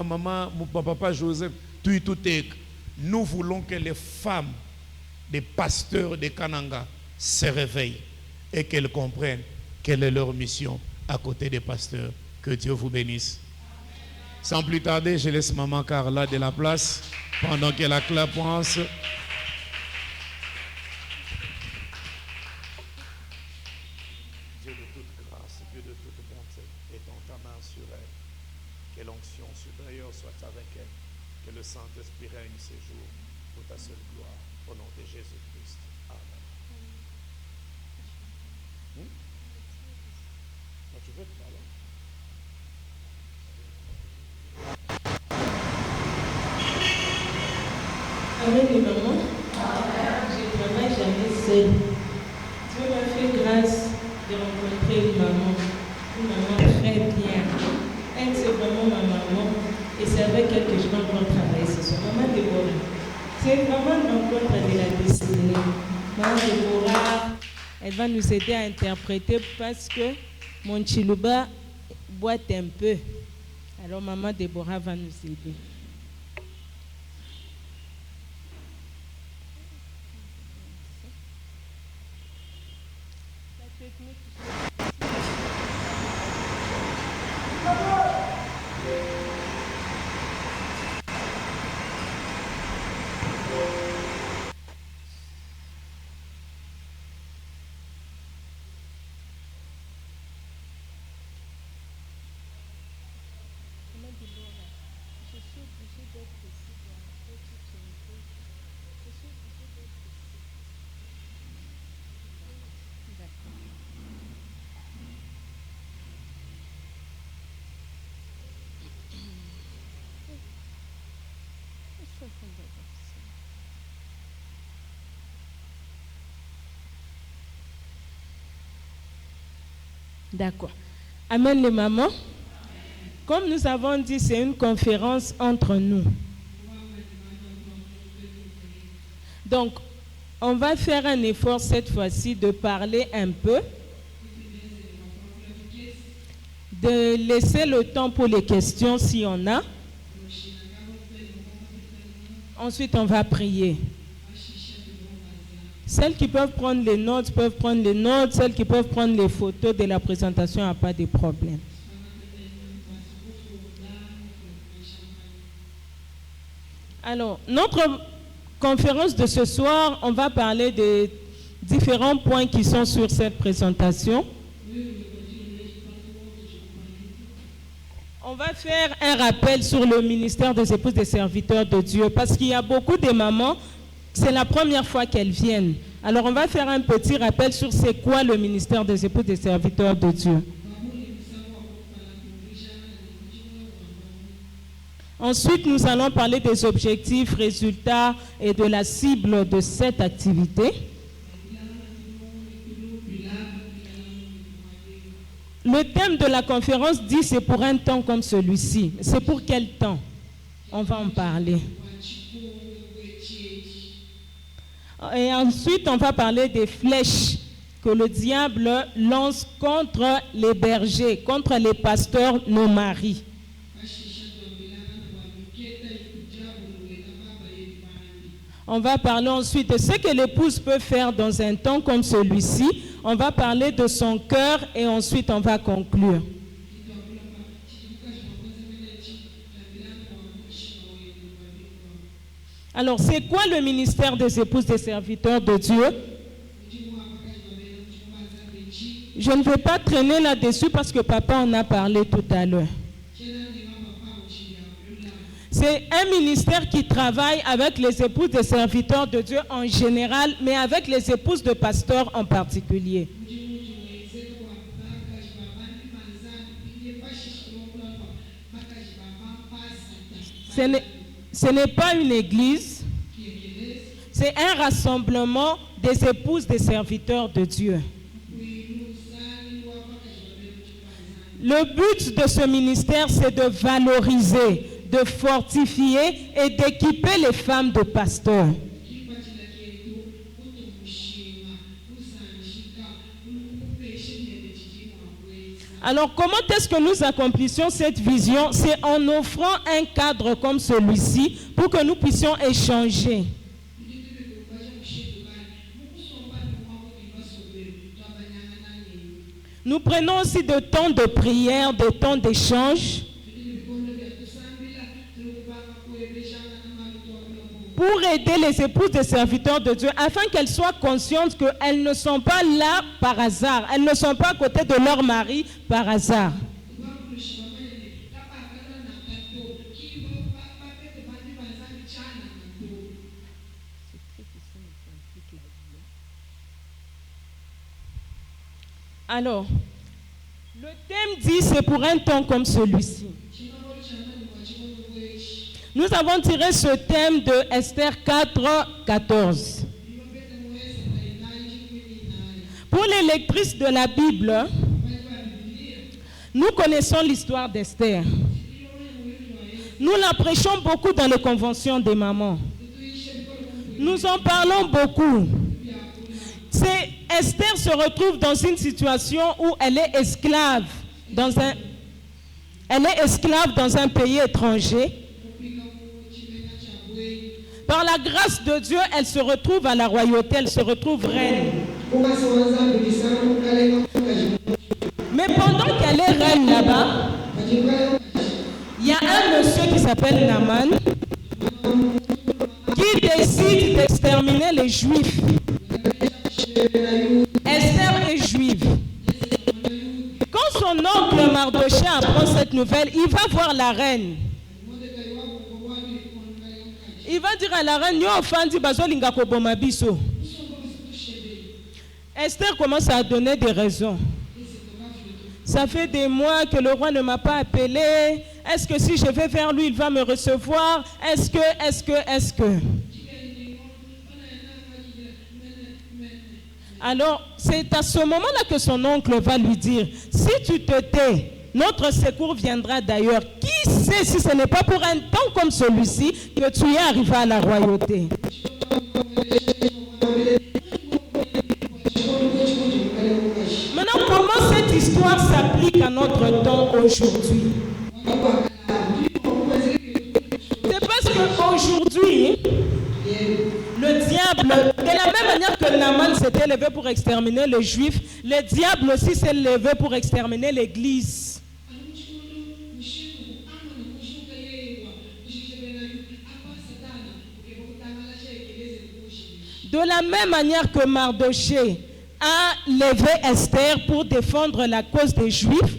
maman, mon papa Joseph, tout est. Nous voulons que les femmes des pasteurs de Kananga se réveillent et qu'elles comprennent quelle est leur mission à côté des pasteurs. Que Dieu vous bénisse. Sans plus tarder, je laisse maman Carla de la place pendant que la clap pense. Dieu de toute grâce, Dieu de toute bonté, étends ta main sur elle. Que l'onction supérieure soit avec elle. Que le Saint-Esprit règne ces jours pour ta seule gloire. Au nom de Jésus-Christ. Amen. Tu veux te parler? Amen, les mamans. Je ne travaille jamais seule. Dieu m'a fait grâce de rencontrer une maman très bien. Elle, c'est vraiment ma maman. Et c'est avec elle que je vais encore travailler ce soir. Maman Déborah. C'est vraiment une rencontre de la destinée. Maman Déborah, elle va nous aider à interpréter parce que mon Chiluba boite un peu. Alors maman Déborah va nous aider. D'accord. Amen les mamans. Comme nous avons dit, c'est une conférence entre nous. Donc, on va faire un effort cette fois-ci de parler un peu, de laisser le temps pour les questions si on a. Ensuite, on va prier. Celles qui peuvent prendre les notes peuvent prendre les notes. Celles qui peuvent prendre les photos de la présentation n'ont pas de problème. Alors, notre conférence de ce soir, on va parler de différents points qui sont sur cette présentation. On va faire un rappel sur le ministère des épouses des serviteurs de Dieu parce qu'il y a beaucoup de mamans, c'est la première fois qu'elles viennent. Alors on va faire un petit rappel sur c'est quoi le ministère des épouses des serviteurs de Dieu. Ensuite, nous allons parler des objectifs, résultats et de la cible de cette activité. Le thème de la conférence dit c'est pour un temps comme celui-ci. C'est pour quel temps? On va en parler. Et ensuite, on va parler des flèches que le diable lance contre les bergers, contre les pasteurs, nos maris. On va parler ensuite de ce que l'épouse peut faire dans un temps comme celui-ci. On va parler de son cœur et ensuite on va conclure. Alors, c'est quoi le ministère des épouses des serviteurs de Dieu? Je ne vais pas traîner là-dessus parce que papa en a parlé tout à l'heure. C'est un ministère qui travaille avec les épouses des serviteurs de Dieu en général, mais avec les épouses de pasteurs en particulier. Ce n'est pas une église, c'est un rassemblement des épouses des serviteurs de Dieu. Le but de ce ministère, c'est de valoriser, de fortifier et d'équiper les femmes de pasteurs. Alors, comment est-ce que nous accomplissons cette vision? C'est en offrant un cadre comme celui-ci pour que nous puissions échanger. Nous prenons aussi de temps de prière, de temps d'échange pour aider les épouses des serviteurs de Dieu afin qu'elles soient conscientes qu'elles ne sont pas là par hasard. Elles ne sont pas à côté de leur mari par hasard. Alors, le thème dit c'est pour un temps comme celui-ci. Nous avons tiré ce thème de Esther 4, 14. Pour les lectrices de la Bible, nous connaissons l'histoire d'Esther. Nous la prêchons beaucoup dans les conventions des mamans. Nous en parlons beaucoup. Esther se retrouve dans une situation où elle est esclave dans un pays étranger. Par la grâce de Dieu, elle se retrouve à la royauté, elle se retrouve reine. Mais pendant qu'elle est reine là-bas, il y a un monsieur qui s'appelle Naaman qui décide d'exterminer les Juifs. Esther est juive. Quand son oncle Mardochée apprend cette nouvelle, il va voir la reine. Il va dire à la reine, Esther commence à donner des raisons. Ça fait des mois que le roi ne m'a pas appelé. Est-ce que si je vais vers lui, il va me recevoir? Est-ce que Alors, c'est à ce moment-là que son oncle va lui dire, si tu te tais, notre secours viendra d'ailleurs. Qui sait si ce n'est pas pour un temps comme celui-ci que tu es arrivé à la royauté? Maintenant, comment cette histoire s'applique à notre temps aujourd'hui? C'est parce qu'aujourd'hui, le diable, de la même manière que Naaman s'était levé pour exterminer les Juifs, le diable aussi s'est levé pour exterminer l'Église. De la même manière que Mardochée a levé Esther pour défendre la cause des Juifs,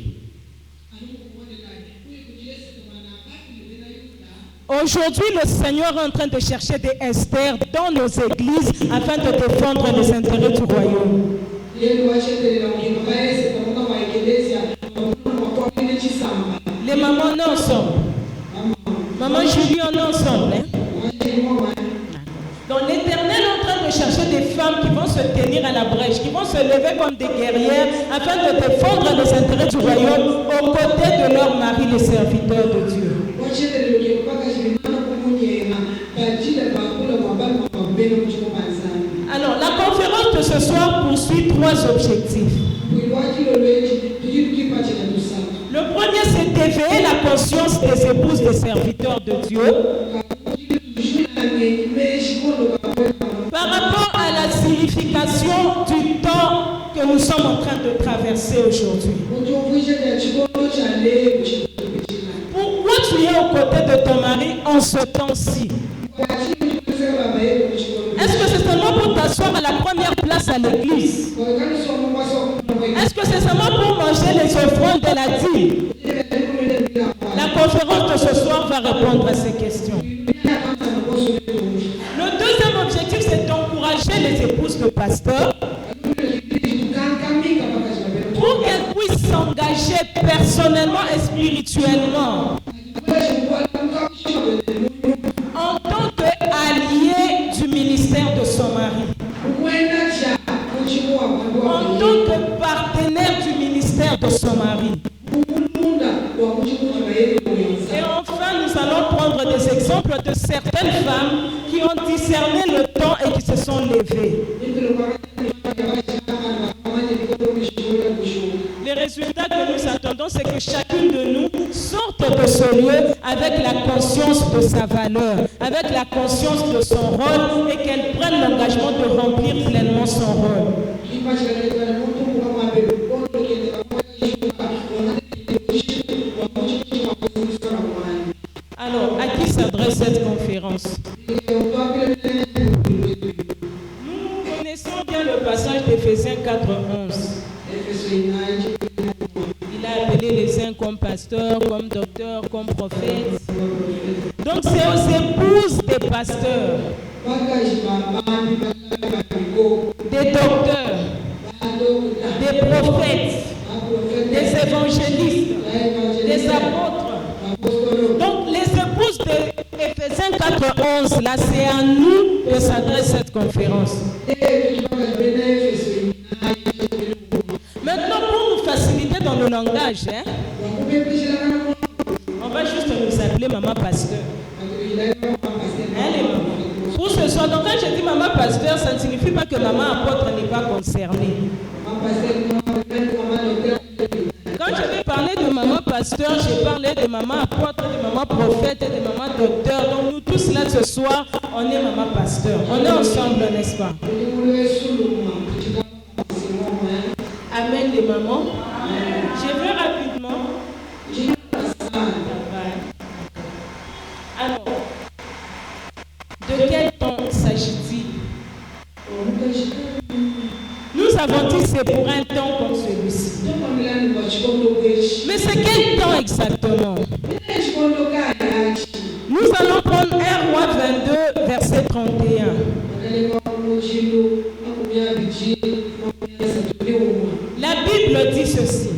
aujourd'hui, le Seigneur est en train de chercher des Esther dans nos églises afin de défendre les intérêts du royaume. Les mamans, on est ensemble. Maman Julie, on est ensemble. Donc l'Éternel est en train de chercher des femmes qui vont se tenir à la brèche, qui vont se lever comme des guerrières afin de défendre les intérêts du royaume aux côtés de leurs maris, les serviteurs de Dieu. Alors, la conférence de ce soir poursuit 3 objectifs. Le premier, c'est d'éveiller la conscience des épouses des serviteurs de Dieu par rapport à la signification du temps que nous sommes en train de traverser aujourd'hui. Pourquoi tu es aux côtés de ton mari en ce temps-ci? Est-ce que c'est seulement pour t'asseoir à la première place à l'église? Est-ce que c'est seulement pour manger les offrandes de la dîme? La conférence de ce soir va répondre à ces questions. Le deuxième objectif, c'est d'encourager les épouses de pasteurs pour qu'elles puissent s'engager personnellement et spirituellement en tant qu'allié du ministère de son mari, en tant que partenaire du ministère de son mari. Et enfin, nous allons prendre des exemples de certaines femmes qui ont discerné le temps et qui se sont levées. Les résultats résultat que nous attendons, c'est que chacun de nous sorte de ce lieu avec la conscience de sa valeur, avec la conscience de son rôle et qu'elle prenne l'engagement de remplir pleinement son rôle. Alors, à qui s'adresse cette conférence? Nous connaissons bien le passage d'Éphésiens 4:11. Il a appelé les uns comme pasteurs, comme docteurs, comme prophètes. Donc c'est aux épouses des pasteurs, des docteurs, des prophètes, des évangélistes, des apôtres. Donc les épouses d'Éphésiens 4:11, là c'est à nous que s'adresse cette conférence. Maintenant, pour nous faciliter dans le langage, on va juste nous appeler maman pasteur. Les mamans. Pour ce soir, donc quand je dis maman pasteur, ça ne signifie pas que maman apôtre n'est pas concernée. Quand je vais parler de maman pasteur, j'ai parlé de maman apôtre, de maman prophète et de maman docteur. Donc nous tous là ce soir, on est maman pasteur. On est ensemble, n'est-ce pas? Amen les mamans. Je vais rapidement. Alors, de quel temps s'agit-il? Nous avons dit c'est pour un temps comme celui-ci. Mais c'est quel temps exactement? Nous allons prendre 1 Roi 22, verset 31. La Bible dit ceci.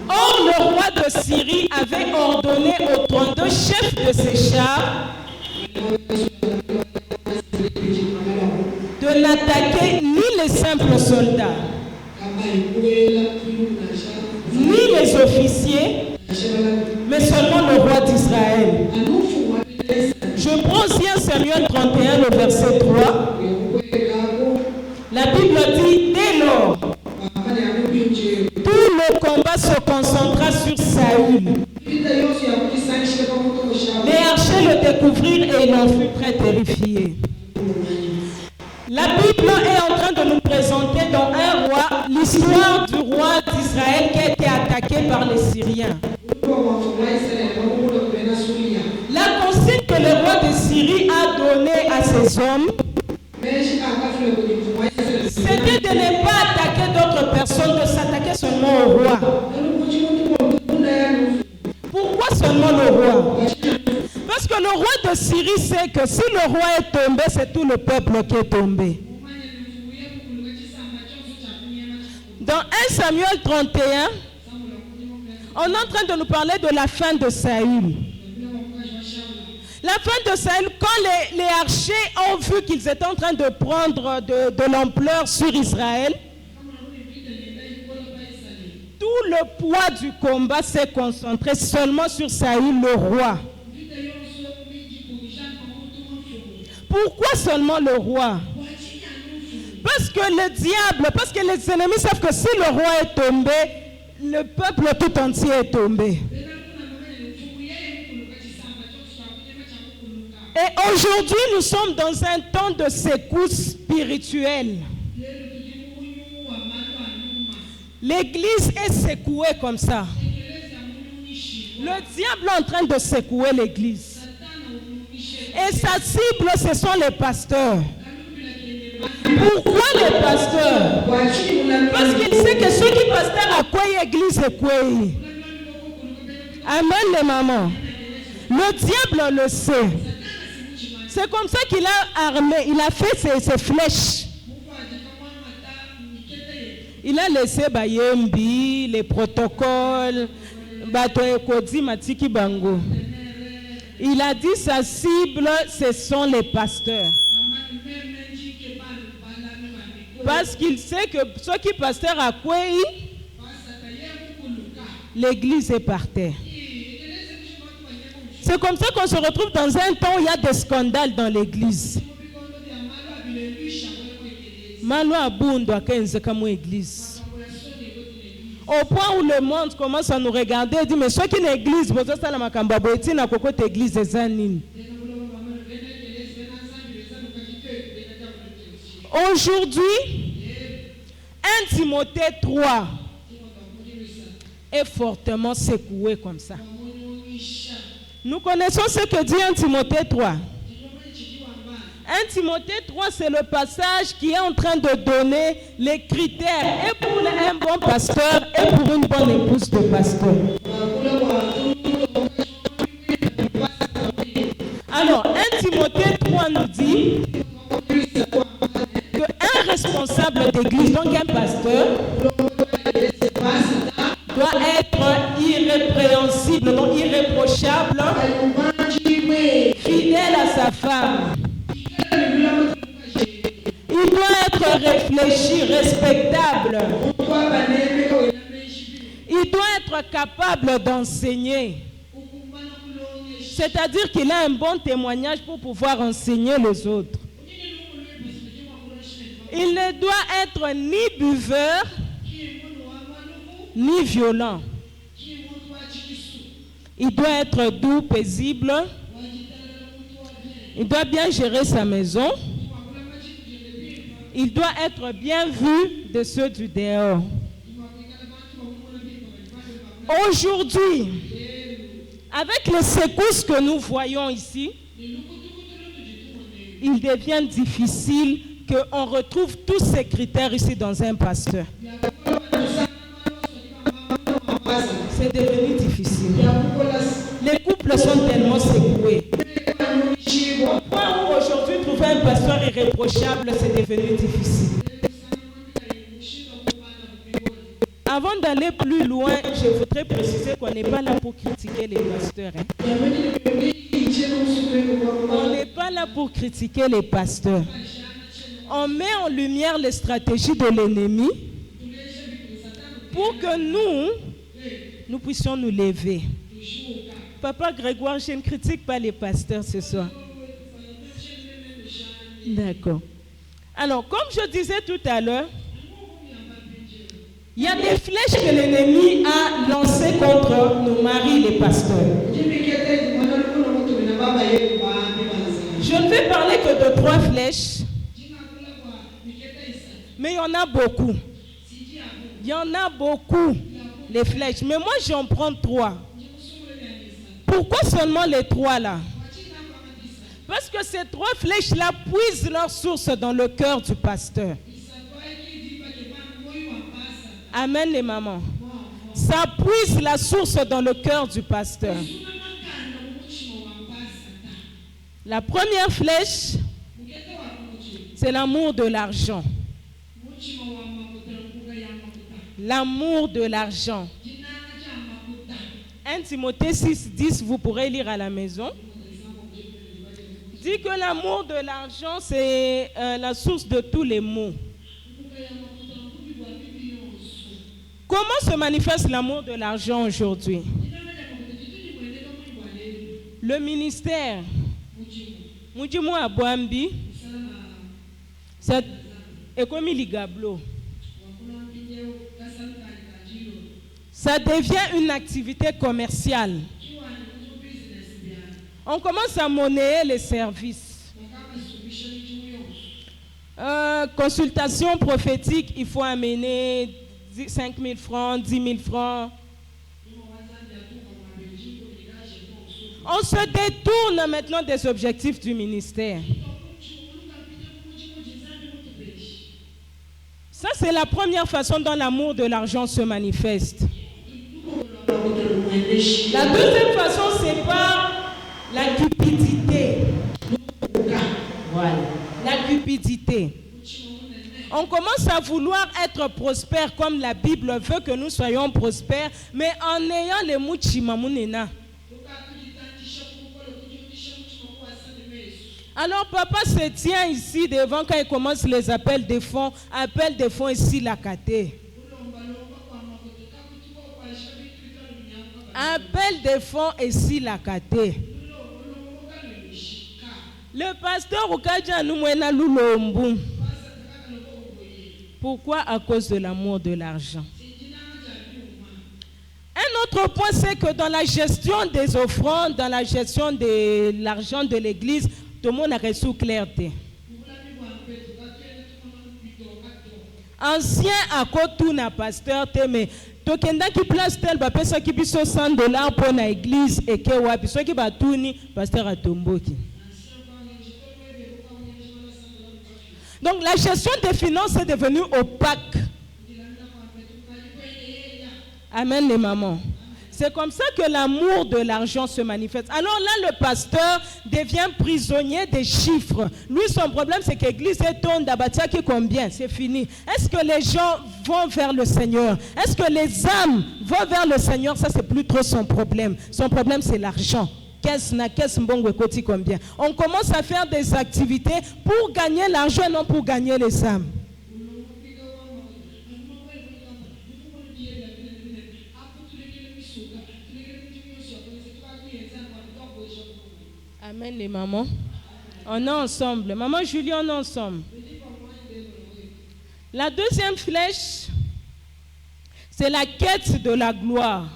Or, le roi de Syrie avait ordonné aux 32 chefs de ses chars de n'attaquer ni les simples soldats, ni les officiers, mais seulement le roi d'Israël. Je prends aussi 1 Samuel 31, le verset 3. La Bible dit, dès lors, tout le combat se concentra sur Saül. Les archers le découvrirent et il en fut très terrifié. La Bible est en train de nous présenter dans 1 Roi l'histoire du roi d'Israël qui a été attaqué par les Syriens. La consigne que le roi de Syrie a donnée à ses hommes, c'était de ne pas attaquer d'autres personnes, de s'attaquer seulement au roi. Pourquoi seulement le roi? Parce que le roi de Syrie sait que si le roi est tombé, c'est tout le peuple qui est tombé. Dans 1 Samuel 31, on est en train de nous parler de la fin de Saül. La fin de Saül, quand les archers ont vu qu'ils étaient en train de prendre de l'ampleur sur Israël, tout le poids du combat s'est concentré seulement sur Saül, le roi. Pourquoi seulement le roi? Parce que le diable, parce que les ennemis savent que si le roi est tombé, le peuple tout entier est tombé. Et aujourd'hui, nous sommes dans un temps de secousse spirituelle. L'église est secouée comme ça. Le diable est en train de secouer l'église. Et sa cible, ce sont les pasteurs. Pourquoi les pasteurs? Parce qu'il sait que ceux qui pasteur à quoi l'église est quoi. Amen les mamans. Le diable le sait. C'est comme ça qu'il a armé, il a fait ses flèches. Il a laissé Bayembi, les protocoles, Matiki Bango. Il a dit sa cible, ce sont les pasteurs. Parce qu'il sait que ceux qui pasteurs à quoi l'église est par terre. C'est comme ça qu'on se retrouve dans un temps où il y a des scandales dans l'église. Malo abundo akenze kama église. Au point où le monde commence à nous regarder et dit, mais ceux qui n'église, vous êtes à la Makambaboueti, n'a pas d'église, c'est ça, nini. Aujourd'hui, 1 Timothée 3 est fortement secoué comme ça. Nous connaissons ce que dit 1 Timothée 3. 1 Timothée 3, c'est le passage qui est en train de donner les critères et pour un bon pasteur et pour une bonne épouse de pasteur. Alors, 1 Timothée 3 nous dit qu'un responsable d'église, donc un pasteur, doit être irrépréhensible, non irréprochable, fidèle à sa femme. Il doit être réfléchi, respectable. Il doit être capable d'enseigner. C'est-à-dire qu'il a un bon témoignage pour pouvoir enseigner les autres. Il ne doit être ni buveur, ni violent. Il doit être doux, paisible. Il doit bien gérer sa maison. Il doit être bien vu de ceux du dehors. Aujourd'hui, avec les secousses que nous voyons ici, il devient difficile qu'on retrouve tous ces critères ici dans un pasteur. C'est devenu difficile. Les couples sont tellement secoués. Au point où aujourd'hui trouver un pasteur irréprochable, c'est devenu difficile. Avant d'aller plus loin, je voudrais préciser qu'on n'est pas là pour critiquer les pasteurs. On n'est pas là pour critiquer les pasteurs. On met en lumière les stratégies de l'ennemi pour que nous puissions nous lever. Papa Grégoire, je ne critique pas les pasteurs ce soir. D'accord. Alors, comme je disais tout à l'heure, il y a des flèches que l'ennemi a lancées contre nos maris, les pasteurs. Je ne vais parler que de 3 flèches, mais il y en a beaucoup. Il y en a beaucoup, les flèches. Mais moi, j'en prends 3. Pourquoi seulement les 3 là? Parce que ces 3 flèches-là puisent leur source dans le cœur du pasteur. Amen les mamans. Ça puise la source dans le cœur du pasteur. La première flèche, c'est l'amour de l'argent. L'amour de l'argent. 1 Timothée 6, 10, vous pourrez lire à la maison. Dit que l'amour de l'argent, c'est la source de tous les maux. Comment se manifeste l'amour de l'argent aujourd'hui? Le ministère, Mujimo Abouambi, c'est Ekomi Ligablo. Ça devient une activité commerciale. On commence à monnayer les services. Consultation prophétique, il faut amener 5 000 francs, 10 000 francs. On se détourne maintenant des objectifs du ministère. Ça, c'est la première façon dont l'amour de l'argent se manifeste. La deuxième façon, c'est par la cupidité. Voilà. La cupidité. On commence à vouloir être prospère comme la Bible veut que nous soyons prospères, mais en ayant les mouchimamounena. Alors papa se tient ici devant quand il commence les appels des fonds ici la caté. Appel des fonds ici la caté. Le pasteur Okaja Noumwena Loulomboum. Pourquoi? À cause de l'amour de l'argent. autre point, c'est que dans la gestion des offrandes, dans la gestion de l'argent de l'église, tout le monde a reçu clarté. Ancien à côté n'a pasteur, mais tokenda qui place tel ba pesa qui biso $100 pour la église et que wapi so qui ba tuni pasteur atomboki. Donc la gestion des finances est devenue opaque. Amen les mamans. C'est comme ça que l'amour de l'argent se manifeste. Alors là, le pasteur devient prisonnier des chiffres. Lui, son problème, c'est que l'église est tonne d'abatia qui combien? C'est fini. Est-ce que les gens vont vers le Seigneur? Est-ce que les âmes vont vers le Seigneur? Ça, c'est plus trop son problème. Son problème, c'est l'argent. Combien? On commence à faire des activités pour gagner l'argent, non pour gagner les âmes. Amen les mamans. On est ensemble. Maman Julie, on est ensemble. La deuxième flèche, c'est la quête de la gloire.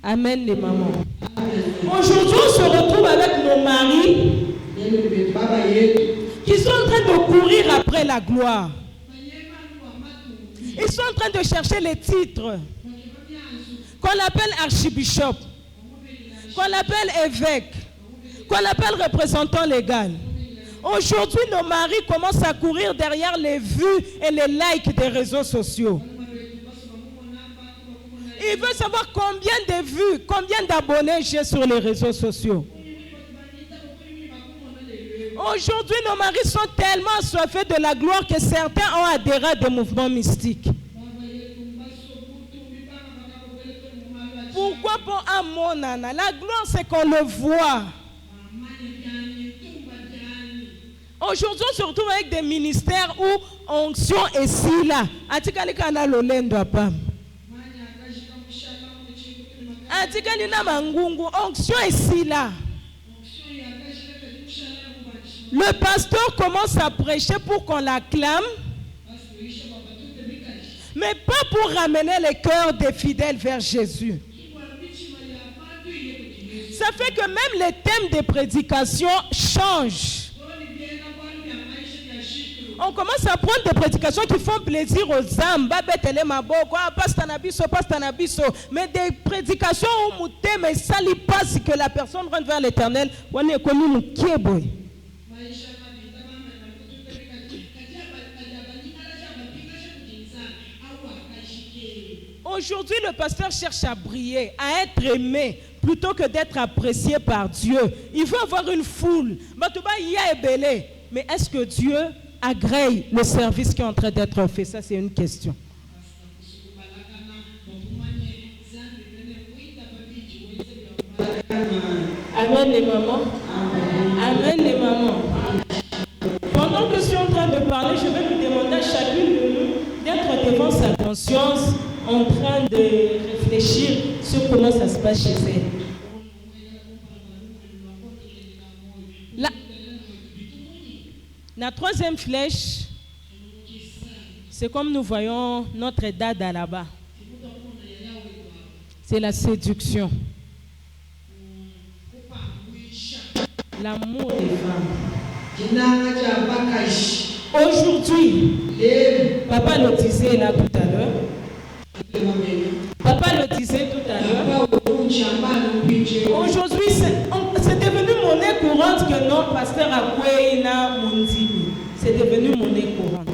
Amen les mamans. Aujourd'hui, on se retrouve avec nos maris qui sont en train de courir après la gloire. Ils sont en train de chercher les titres qu'on appelle archibishop, qu'on appelle évêque, qu'on appelle représentant légal. Aujourd'hui, nos maris commencent à courir derrière les vues et les likes des réseaux sociaux. Ils veulent savoir combien de vues, combien d'abonnés j'ai sur les réseaux sociaux. Aujourd'hui, nos maris sont tellement assoiffés de la gloire que certains ont adhéré à des mouvements mystiques. Pourquoi pour un monana? La gloire, c'est qu'on le voit. Aujourd'hui, on se retrouve avec des ministères où onction est si là. Atikalika lolendo apam. Atikalina mangungu, onction est si là. Le pasteur commence à prêcher pour qu'on l'acclame, mais pas pour ramener les cœurs des fidèles vers Jésus. Ça fait que même les thèmes des prédications changent. On commence à prendre des prédications qui font plaisir aux âmes. Mais des prédications où mouté, mais ça ne pas si que la personne rentre vers l'éternel. Aujourd'hui, le pasteur cherche à briller, à être aimé, plutôt que d'être apprécié par Dieu. Il veut avoir une foule. Mais est-ce que Dieu agrée le service qui est en train d'être fait? Ça, c'est une question. Amen les mamans. Amen les mamans. Pendant que je suis en train de parler, je vais lui demander à chacune de nous d'être devant sa conscience, en train de réfléchir sur comment ça se passe chez elle. La troisième flèche, c'est comme nous voyons notre dada là-bas. C'est la séduction. L'amour des femmes. Aujourd'hui, papa le disait là tout à l'heure. Papa le disait tout à l'heure. Aujourd'hui, c'est devenu monnaie courante que non, pasteur Akwena Mundimi. C'est devenu monnaie courante.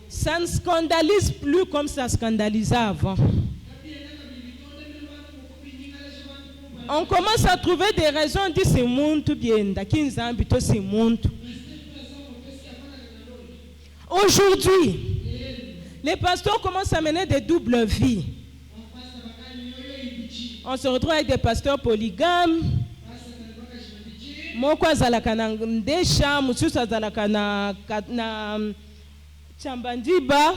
Ça ne scandalise plus comme ça scandalisait avant. On commence à trouver des raisons, on dit c'est monde bien, c'est monde. Aujourd'hui, les pasteurs commencent à mener des doubles vies. On se retrouve avec des pasteurs polygames. Moko azalaka na ndesha, mususu azalaka na chambandiba.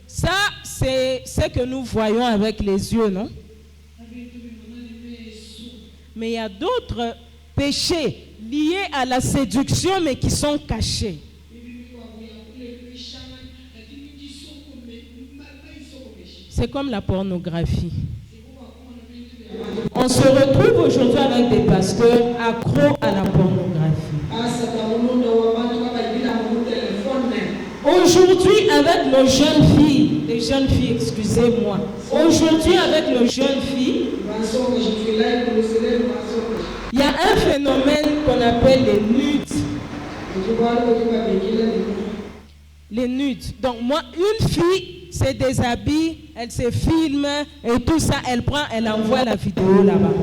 Ça, c'est ce que nous voyons avec les yeux, non? Mais il y a d'autres péchés liés à la séduction, mais qui sont cachés. C'est comme la pornographie. On se retrouve aujourd'hui avec des pasteurs accros à la pornographie. Aujourd'hui, avec nos jeunes filles, les jeunes filles, excusez-moi, aujourd'hui, avec nos jeunes filles, il y a un phénomène qu'on appelle les nudes. Les nudes. Donc, moi, une fille se déshabille, elle se filme et tout ça, elle prend, elle envoie la vidéo là-bas.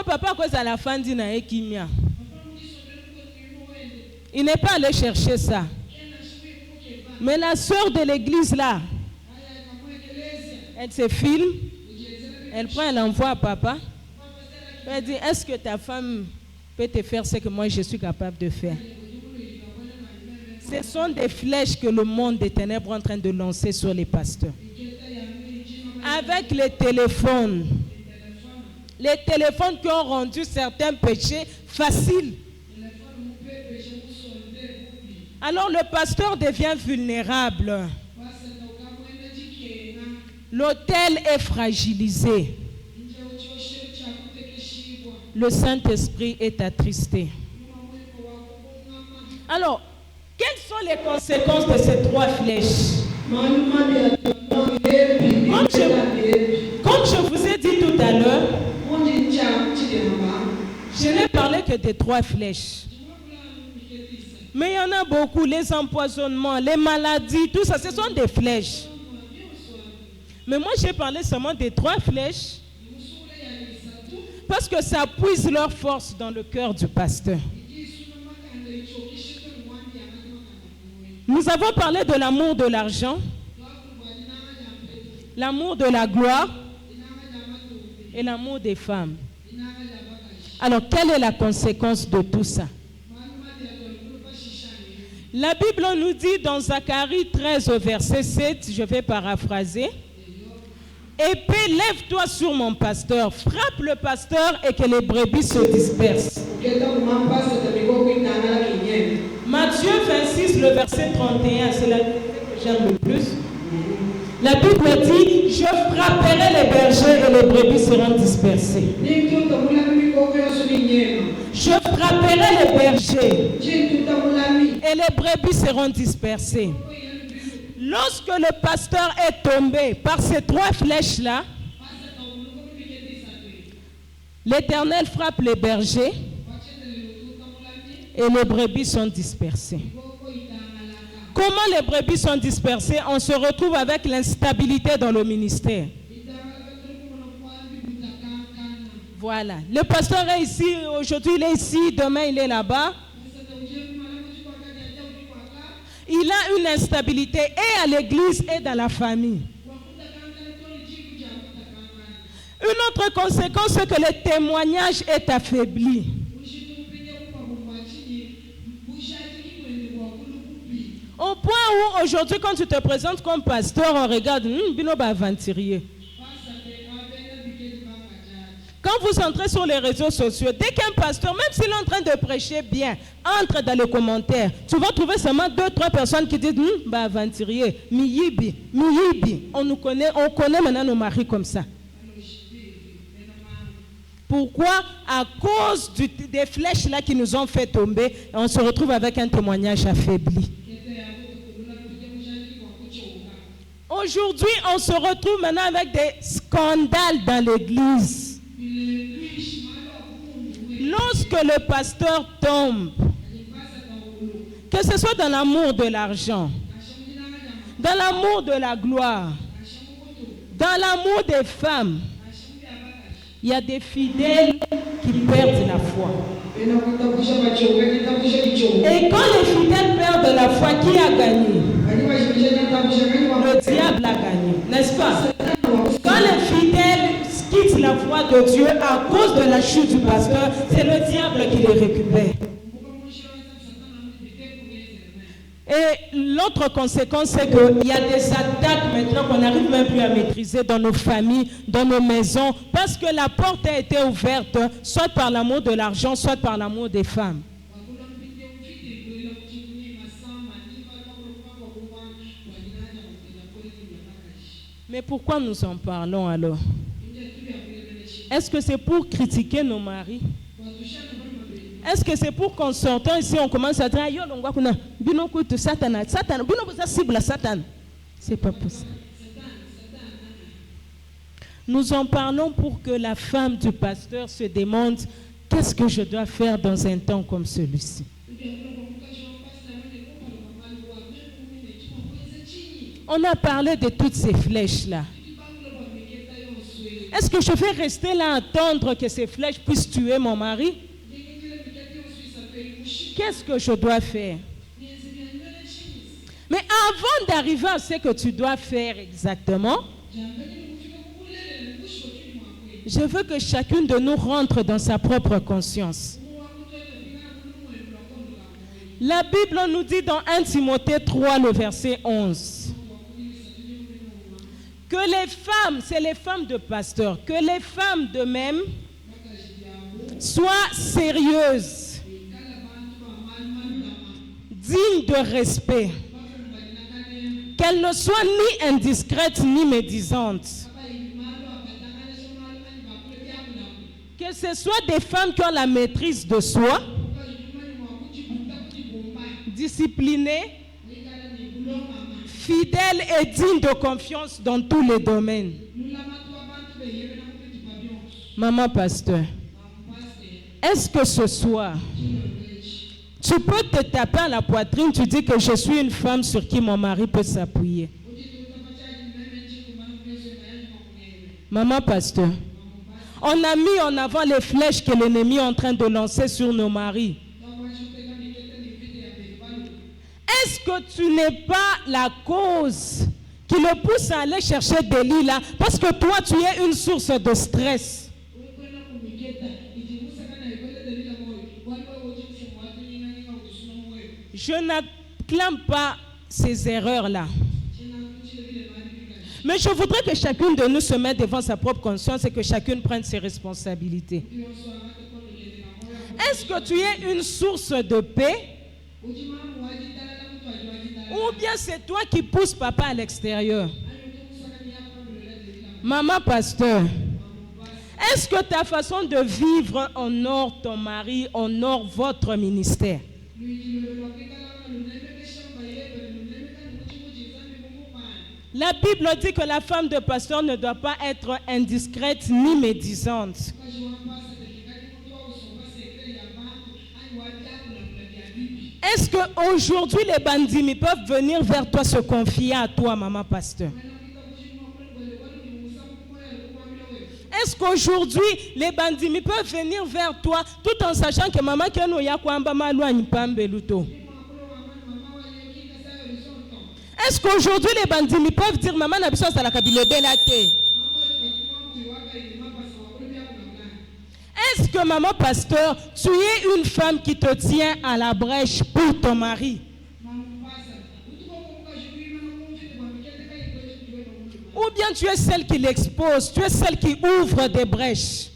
Papa, cause à la fin d'une Kimia. Il n'est pas allé chercher ça. Mais la sœur de l'église là, elle se filme, elle prend, elle envoie à papa. Elle dit, est-ce que ta femme peut te faire ce que moi je suis capable de faire? Ce sont des flèches que le monde des ténèbres est en train de lancer sur les pasteurs. Avec les téléphones qui ont rendu certains péchés faciles. Alors le pasteur devient vulnérable. L'autel est fragilisé. Le Saint-Esprit est attristé. Alors, quelles sont les conséquences de ces 3 flèches? Comme je vous ai dit tout à l'heure, je n'ai parlé que des 3 flèches. Mais il y en a beaucoup, les empoisonnements, les maladies, tout ça, ce sont des flèches. Mais moi, j'ai parlé seulement des 3 flèches parce que ça puise leur force dans le cœur du pasteur. Nous avons parlé de l'amour de l'argent, l'amour de la gloire et l'amour des femmes. Alors, quelle est la conséquence de tout ça? La Bible nous dit dans Zacharie 13 au verset 7, je vais paraphraser, « Épée, lève-toi sur mon pasteur, frappe le pasteur et que les brebis se dispersent. » Matthieu 26, le verset 31, c'est la que j'aime le plus. La Bible dit, « Je frapperai les bergers et les brebis seront dispersées. » Je frapperai les bergers et les brebis seront dispersées. Lorsque le pasteur est tombé par ces 3 flèches-là, l'Éternel frappe les bergers et les brebis sont dispersées. Comment les brebis sont dispersées? On se retrouve avec l'instabilité dans le ministère. Voilà. Le pasteur est ici, aujourd'hui il est ici, demain il est là-bas. Il a une instabilité et à l'église et dans la famille. Une autre conséquence, c'est que le témoignage est affaibli. Au point où aujourd'hui, quand tu te présentes comme pasteur, on regarde, Binoba aventurier. Quand vous entrez sur les réseaux sociaux, dès qu'un pasteur, même s'il est en train de prêcher bien, entre dans les commentaires, tu vas trouver seulement 2-3 personnes qui disent aventurier, miyibi. On connaît maintenant nos maris comme ça. Pourquoi? À cause des flèches là qui nous ont fait tomber, on se retrouve avec un témoignage affaibli. Aujourd'hui, on se retrouve maintenant avec des scandales dans l'église. Lorsque le pasteur tombe, que ce soit dans l'amour de l'argent, dans l'amour de la gloire, dans l'amour des femmes, il y a des fidèles qui perdent la foi. Et quand les fidèles perdent la foi, qui a gagné? Le diable a gagné, n'est-ce pas? Quand les fidèles quittent la foi de Dieu à cause de la chute du pasteur, c'est le diable qui les récupère. Et l'autre conséquence, c'est qu'il y a des attaques maintenant qu'on n'arrive même plus à maîtriser dans nos familles, dans nos maisons, parce que la porte a été ouverte, soit par l'amour de l'argent, soit par l'amour des femmes. Mais pourquoi nous en parlons alors? Est-ce que c'est pour critiquer nos maris? Est-ce que c'est pour qu'en sortant ici, on commence à dire Satan? C'est pas possible. Nous en parlons pour que la femme du pasteur se demande qu'est-ce que je dois faire dans un temps comme celui-ci. On a parlé de toutes ces flèches-là. Est-ce que je vais rester là à attendre que ces flèches puissent tuer mon mari? Qu'est-ce que je dois faire? Mais avant d'arriver à ce que tu dois faire exactement, je veux que chacune de nous rentre dans sa propre conscience. La Bible nous dit dans 1 Timothée 3, le verset 11, que les femmes, c'est les femmes de pasteurs, que les femmes de même soient sérieuses, dignes de respect, qu'elles ne soient ni indiscrètes ni médisantes. Que ce soit des femmes qui ont la maîtrise de soi, disciplinées, fidèles et dignes de confiance dans tous les domaines. Maman pasteur, est-ce que ce soir, tu peux te taper à la poitrine, tu dis que je suis une femme sur qui mon mari peut s'appuyer? Maman pasteur, on a mis en avant les flèches que l'ennemi est en train de lancer sur nos maris. Est-ce que tu n'es pas la cause qui le pousse à aller chercher des lits là? Parce que toi, tu es une source de stress. Je n'acclame pas ces erreurs-là. Mais je voudrais que chacune de nous se mette devant sa propre conscience et que chacune prenne ses responsabilités. Est-ce que tu es une source de paix? Ou bien c'est toi qui pousses papa à l'extérieur? Maman pasteur, est-ce que ta façon de vivre honore ton mari, honore votre ministère? La Bible dit que la femme de pasteur ne doit pas être indiscrète ni médisante. Est-ce qu'aujourd'hui les bandits peuvent venir vers toi se confier à toi, maman pasteur? Est-ce qu'aujourd'hui les bandits peuvent venir vers toi tout en sachant que maman keno ya kwamba malwani pambeluto? Est-ce qu'aujourd'hui les bandits peuvent dire maman n'a besoin de la kabilo belate? Est-ce que maman pasteur, tu es une femme qui te tient à la brèche pour ton mari? Ou bien tu es celle qui l'expose, tu es celle qui ouvre des brèches?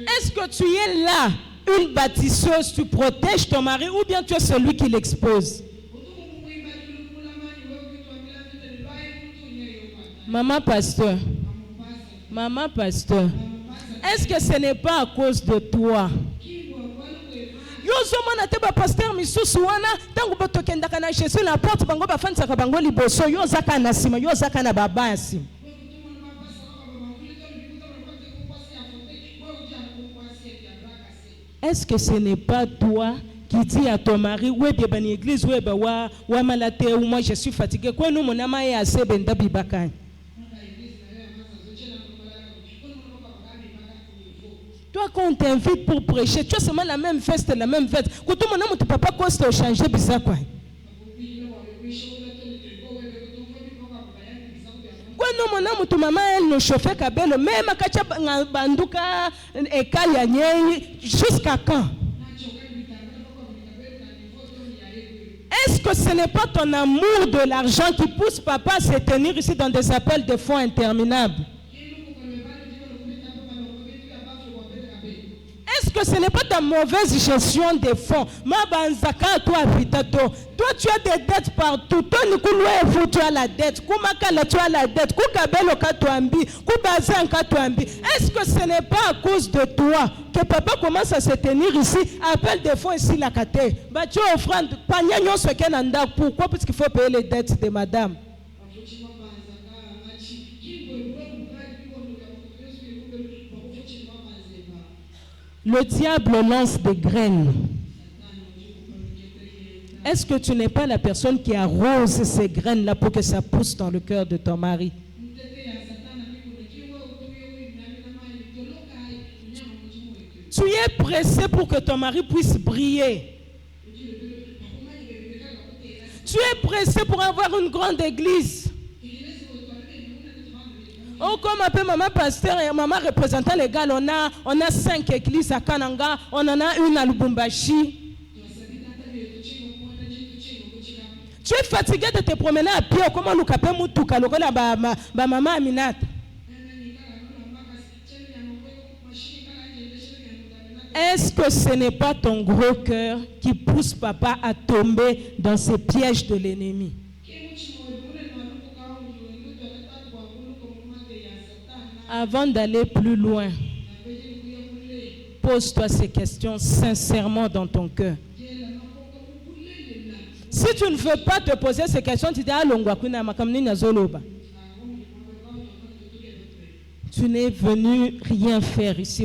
Est-ce que tu es là, une bâtisseuse, tu protèges ton mari, ou bien tu es celui qui l'expose? Maman pasteur, est-ce que ce n'est pas à cause de toi? Yozomana teba pasteur misusu wana tangu botokenda kana Jésus na porte bango bafanisa ka bango liboso yozaka na sima yozaka na babasi. Est-ce que ce n'est pas toi qui dis à ton mari ouais bien ban église ouais ba wa malate ou moi je suis fatigué quoi nous mon ama est assez benda bibaka? Toi, quand on t'invite pour prêcher, tu as seulement la même veste, la même veste. Quand tu m'as dit, papa, quoi, c'est changé, bizarre, quoi. Quand nous, mon amour, tu maman, elle nous chauffait, kabelo, même à Kacha, Banduka, et Kayanye, jusqu'à quand? Est-ce que ce n'est pas ton amour de l'argent qui pousse papa à se tenir ici dans des appels de fonds interminables? Est-ce que que ce n'est pas ta mauvaise gestion des fonds? Toi, tu as des dettes partout. Tu as la dette. Tu as la dette. Est-ce que ce n'est pas à cause de toi que papa commence à se tenir ici, appelle des fonds ici la kate? Tu offrandes. Pourquoi? Parce qu'il faut payer les dettes de madame. Le diable lance des graines. Est-ce que tu n'es pas la personne qui arrose ces graines-là pour que ça pousse dans le cœur de ton mari? Tu es pressé pour que ton mari puisse briller. Tu es pressé pour avoir une grande église. Oh, comme appelle maman pasteur et maman représentant légal, on a 5 églises à Kananga, on en a une à Lubumbashi. Tu es fatigué de te promener à pied, comment nous capons Moutouka, maman Aminat. Est-ce que ce n'est pas ton gros cœur qui pousse papa à tomber dans ces pièges de l'ennemi? Avant d'aller plus loin, pose-toi ces questions sincèrement dans ton cœur. Si tu ne veux pas te poser ces questions, tu dis tu n'es venu rien faire ici.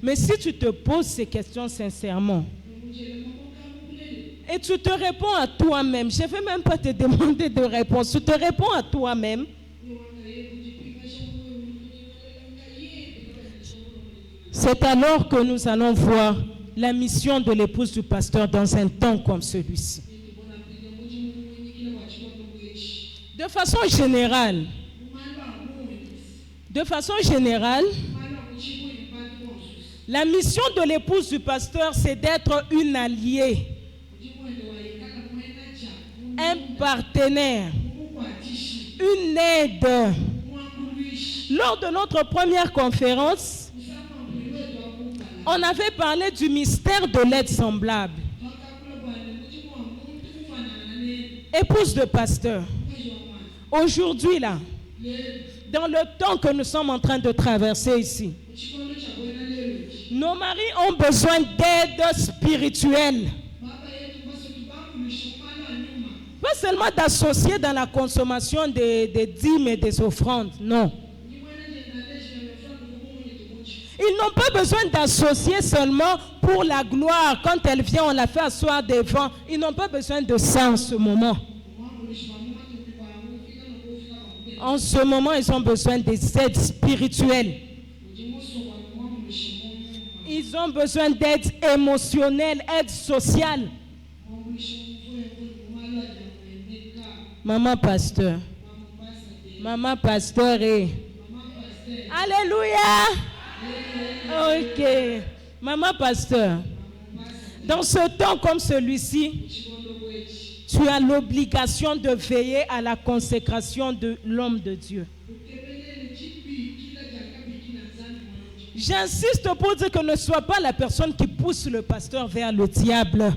Mais si tu te poses ces questions sincèrement, et tu te réponds à toi-même, je ne vais même pas te demander de réponse, tu te réponds à toi-même. C'est alors que nous allons voir la mission de l'épouse du pasteur dans un temps comme celui-ci. De façon générale, la mission de l'épouse du pasteur, c'est d'être une alliée, un partenaire, une aide. Lors de notre première conférence, on avait parlé du mystère de l'aide semblable. Épouse de pasteur, aujourd'hui là, dans le temps que nous sommes en train de traverser ici, nos maris ont besoin d'aide spirituelle. Pas seulement d'associer dans la consommation des dîmes et des offrandes, non. Ils n'ont pas besoin d'associer seulement pour la gloire. Quand elle vient, on la fait asseoir devant. Ils n'ont pas besoin de ça en ce moment. En ce moment, ils ont besoin des aides spirituelles. Ils ont besoin d'aide émotionnelle, aide sociale. Maman pasteur. Maman pasteur et... Alléluia. Ok. Maman pasteur. Dans ce temps comme celui-ci, tu as l'obligation de veiller à la consécration de l'homme de Dieu. J'insiste pour dire que ne sois pas la personne qui pousse le pasteur vers le diable.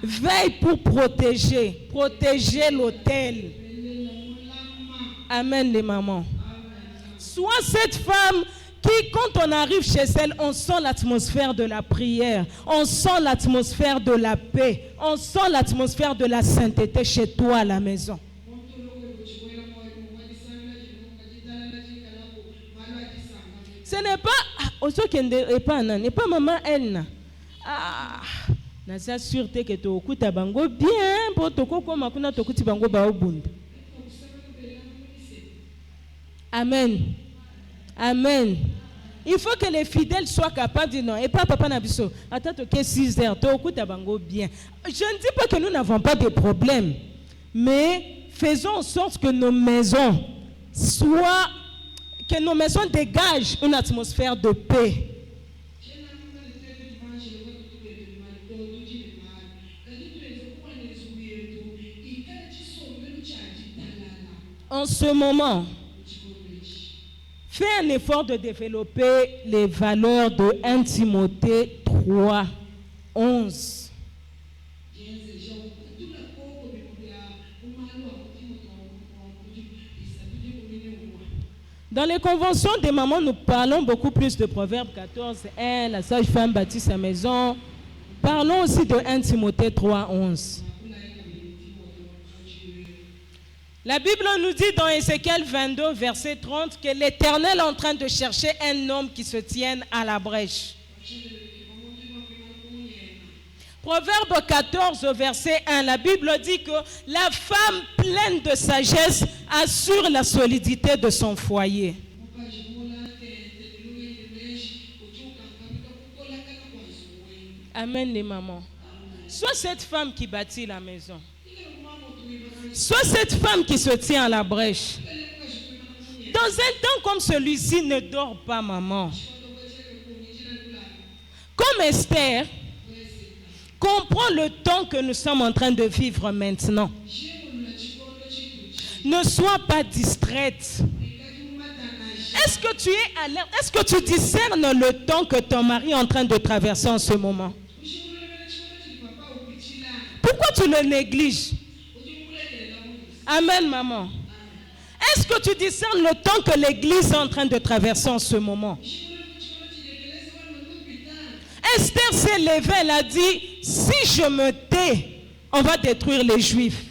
Veille pour protéger l'autel. Amen les mamans. Sois cette femme qui, quand on arrive chez elle, on sent l'atmosphère de la prière, on sent l'atmosphère de la paix, on sent l'atmosphère de la sainteté chez toi à la maison. Ce n'est pas n'est pas maman elle. Naza sûreté que tu okuta bango bien pour toko koma kuna tokuti bango ba obunda. Amen. Amen. Il faut que les fidèles soient capables de dire non. Et pas papa Nabiso. Attends que 6 heures. Tu okuta bango bien. Je ne dis pas que nous n'avons pas de problème, mais faisons en sorte que nos maisons dégagent une atmosphère de paix. En ce moment, Fais un effort de développer les valeurs de 1 Timothée 3, 11. Dans les conventions des mamans, nous parlons beaucoup plus de Proverbe 14, 1, la sage-femme bâtit sa maison. Parlons aussi de 1 Timothée 3, 11. La Bible nous dit dans Ézéchiel 22, verset 30, que l'Éternel est en train de chercher un homme qui se tienne à la brèche. Proverbe 14, verset 1, la Bible dit que la femme pleine de sagesse assure la solidité de son foyer. Amen les mamans. Soit cette femme qui bâtit la maison, soit cette femme qui se tient à la brèche. Dans un temps comme celui-ci, ne dors pas maman. Comme Esther, comprends le temps que nous sommes en train de vivre maintenant. Ne sois pas distraite. Est-ce que tu es alerte? Est-ce que tu discernes le temps que ton mari est en train de traverser en ce moment? Pourquoi tu le négliges? Amen, maman. Est-ce que tu discernes le temps que l'Église est en train de traverser en ce moment? Esther s'est levée, elle a dit, si je me tais, on va détruire les Juifs.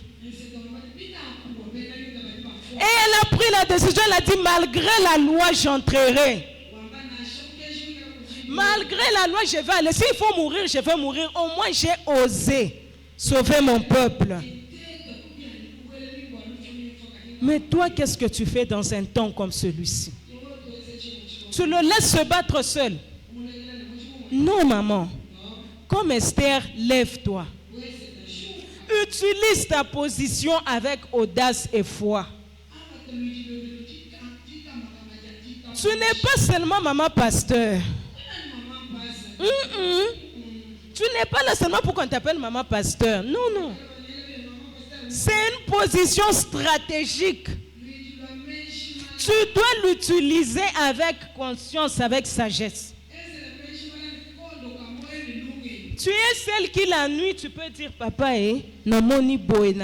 Et elle a pris la décision, elle a dit, malgré la loi, j'entrerai. Malgré la loi, je vais aller. S'il faut mourir, je vais mourir. Au moins, j'ai osé sauver mon peuple. Mais toi, qu'est-ce que tu fais dans un temps comme celui-ci? Tu le laisses se battre seul? Non, maman. Comme Esther, lève-toi. Utilise ta position avec audace et foi. Tu n'es pas seulement maman pasteur. Tu n'es pas là seulement pour qu'on t'appelle maman pasteur. Non, non. C'est une position stratégique. Tu dois l'utiliser avec conscience, avec sagesse. Tu es celle qui la nuit, tu peux dire, papa, namoni boy.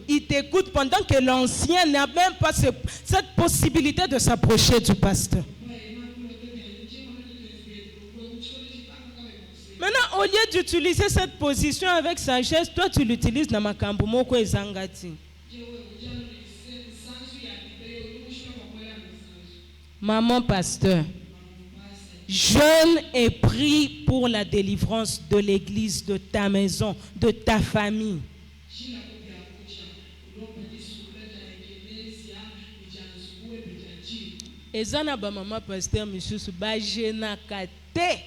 Il t'écoute pendant que l'ancien n'a même pas cette possibilité de s'approcher du pasteur. Maintenant, au lieu d'utiliser cette position avec sagesse, toi tu l'utilises dans ma kambumoko et zangati. Maman pasteur, jeûne et prie pour la délivrance de l'église, de ta maison, de ta famille. Ezana ba maman pasteur misusu ba jena kate.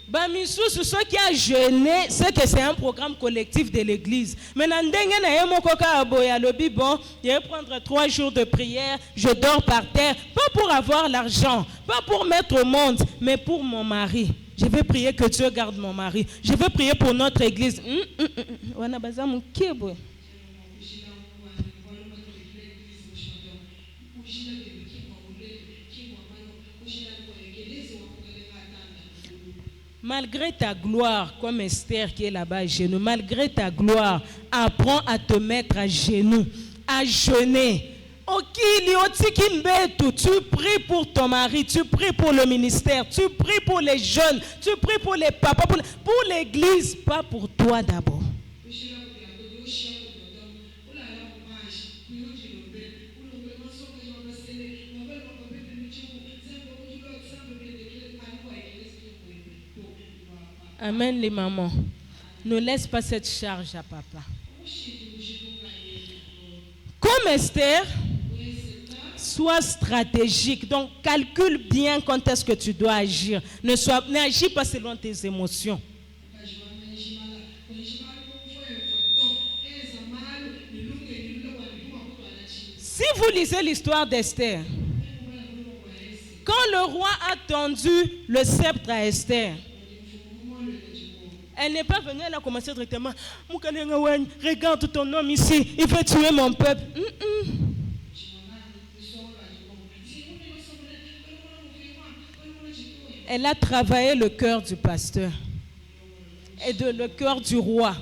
Ba misusu ceux qui a jeûné, c'est que c'est un programme collectif de l'église. Maintenant ndenge na ye moko ka aboya lobi bon, je vais prendre 3 jours de prière, je dors par terre, pas pour avoir l'argent, pas pour mettre au monde, mais pour mon mari. Je vais prier que Dieu garde mon mari. Je vais prier pour notre église. Wana bazamu kebo. Malgré ta gloire, comme Esther qui est là-bas à genoux, malgré ta gloire, apprends à te mettre à genoux, à jeûner. Tu pries pour ton mari, tu pries pour le ministère, tu pries pour les jeunes, tu pries pour les papas, pour l'église, pas pour toi d'abord. Amen les mamans. Ne laisse pas cette charge à papa. Comme Esther, sois stratégique. Donc calcule bien quand est-ce que tu dois agir. N'agis pas selon tes émotions. Si vous lisez l'histoire d'Esther, quand le roi a tendu le sceptre à Esther, Elle n'est pas venue, elle a commencé directement. Regarde ton homme ici, il veut tuer mon peuple. Elle a travaillé le cœur du pasteur et le cœur du roi.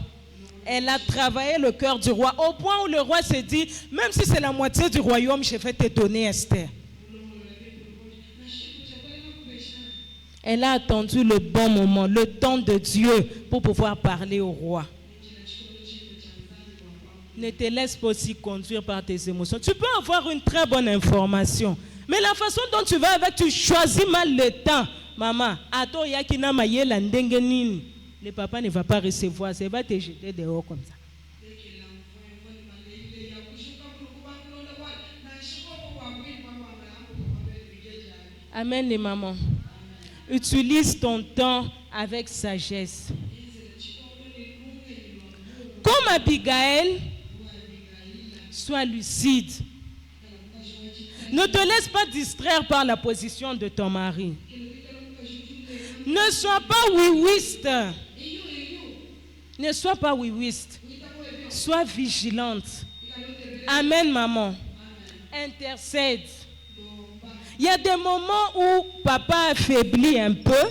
Elle a travaillé le cœur du roi au point où le roi s'est dit, même si c'est la moitié du royaume, je vais te donner Esther. Elle a attendu le bon moment, le temps de Dieu pour pouvoir parler au roi. Ne te laisse pas aussi conduire par tes émotions. Tu peux avoir une très bonne information, mais la façon dont tu vas avec, tu choisis mal le temps. Maman, le papa ne va pas recevoir, il va te jeter dehors comme ça. Amen les mamans. Utilise ton temps avec sagesse. Comme Abigail, sois lucide. Ne te laisse pas distraire par la position de ton mari. Ne sois pas wiwiste. Ne sois pas wiwiste. Sois vigilante. Amen, maman. Intercède. Il y a des moments où papa affaiblit un peu.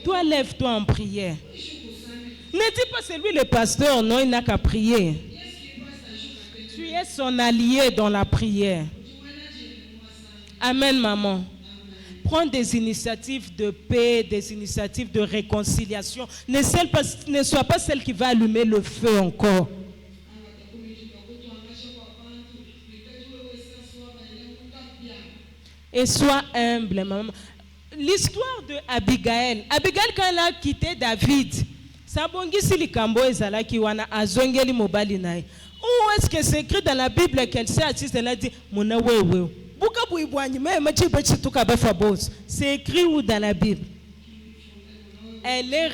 Toi, lève-toi en prière. Ne dis pas c'est lui le pasteur, non, il n'a qu'à prier. Tu es son allié dans la prière. Amen, maman. Prends des initiatives de paix, des initiatives de réconciliation. Ne sois pas celle qui va allumer le feu encore. Et sois humble, maman. L'histoire de Abigail. Abigail, quand elle a quitté David, où est-ce que c'est écrit dans la Bible qu'elle s'est assise, elle a dit, c'est écrit où dans la Bible? Elle est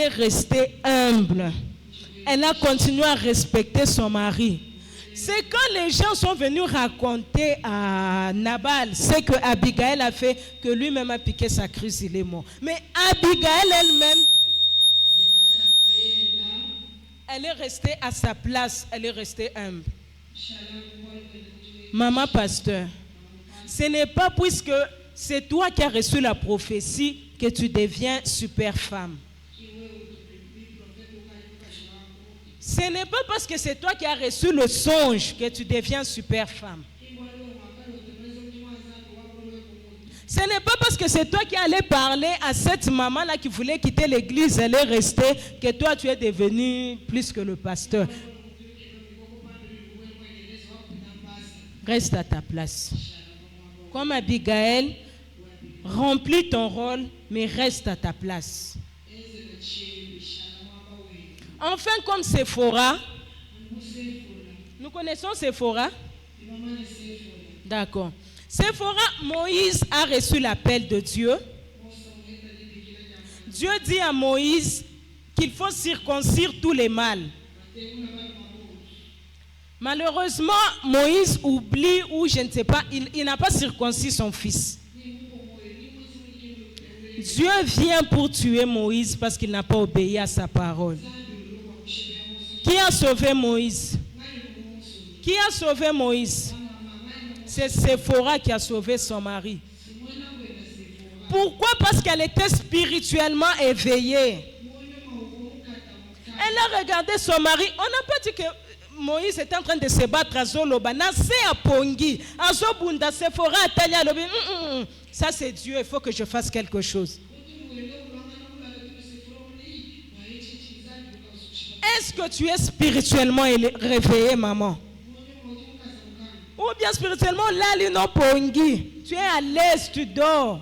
restée humble. Elle a continué à respecter son mari. C'est quand les gens sont venus raconter à Nabal ce que Abigail a fait, que lui-même a piqué sa crise, il est mort. Mais Abigail elle-même, elle est restée à sa place, elle est restée humble. Maman pasteur, ce n'est pas puisque c'est toi qui as reçu la prophétie que tu deviens super femme. Ce n'est pas parce que c'est toi qui as reçu le songe que tu deviens super femme. Ce n'est pas parce que c'est toi qui allais parler à cette maman-là qui voulait quitter l'église, elle est restée, que toi tu es devenu plus que le pasteur. Reste à ta place. Comme Abigail, remplis ton rôle, mais reste à ta place. Enfin, comme Séphora, nous connaissons Séphora? D'accord. Séphora, Moïse a reçu l'appel de Dieu. Dieu dit à Moïse qu'il faut circoncire tous les mâles. Malheureusement, Moïse oublie ou je ne sais pas, il n'a pas circoncis son fils. Dieu vient pour tuer Moïse parce qu'il n'a pas obéi à sa parole. Qui a sauvé Moïse? Qui a sauvé Moïse? C'est Séphora qui a sauvé son mari. Pourquoi? Parce qu'elle était spirituellement éveillée. Elle a regardé son mari. On n'a pas dit que Moïse était en train de se battre à Zoloba. Ça c'est Dieu, il faut que je fasse quelque chose. Est-ce que tu es spirituellement réveillé, maman? Ou bien spirituellement, là, non pongi. Tu es à l'aise, tu dors.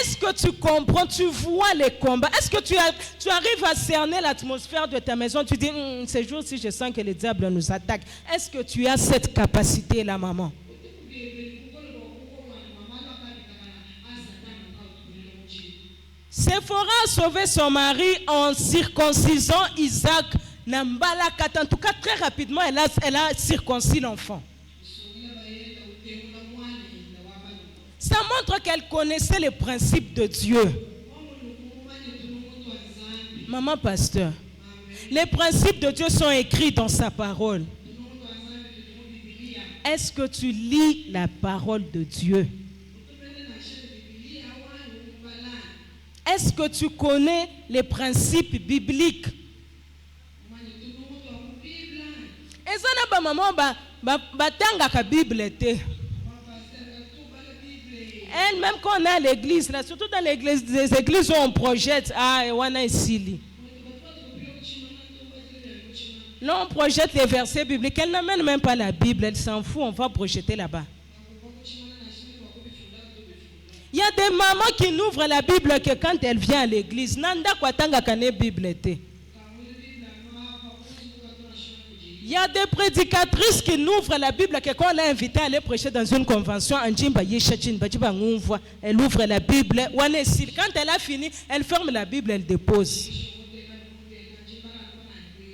Est-ce que tu comprends, tu vois les combats? Est-ce que tu arrives à cerner l'atmosphère de ta maison? Tu dis, ces jours-ci, je sens que le diable nous attaque. Est-ce que tu as cette capacité-là, maman? Séphora a sauvé son mari en circoncisant Isaac Nambalakat. En tout cas, très rapidement, elle a circoncis l'enfant. Ça montre qu'elle connaissait les principes de Dieu. Maman pasteur, les principes de Dieu sont écrits dans sa parole. Est-ce que tu lis la parole de Dieu? Est-ce que tu connais les principes bibliques? Et ça n'a pas maman batanga ka Bible était. Elle même quand on est à l'église là, surtout dans l'église, les églises où on projette wana isili. Là on projette les versets bibliques. Elle n'amène même pas la Bible, elle s'en fout, on va projeter là-bas. Il y a des mamans qui n'ouvrent la Bible que quand elle vient à l'église. Nanda kwatanga kane Bible était. Il y a des prédicatrices qui n'ouvrent la Bible que quand on l'a invitée à aller prêcher dans une convention, elle ouvre la Bible. Quand elle a fini, elle ferme la Bible, elle dépose.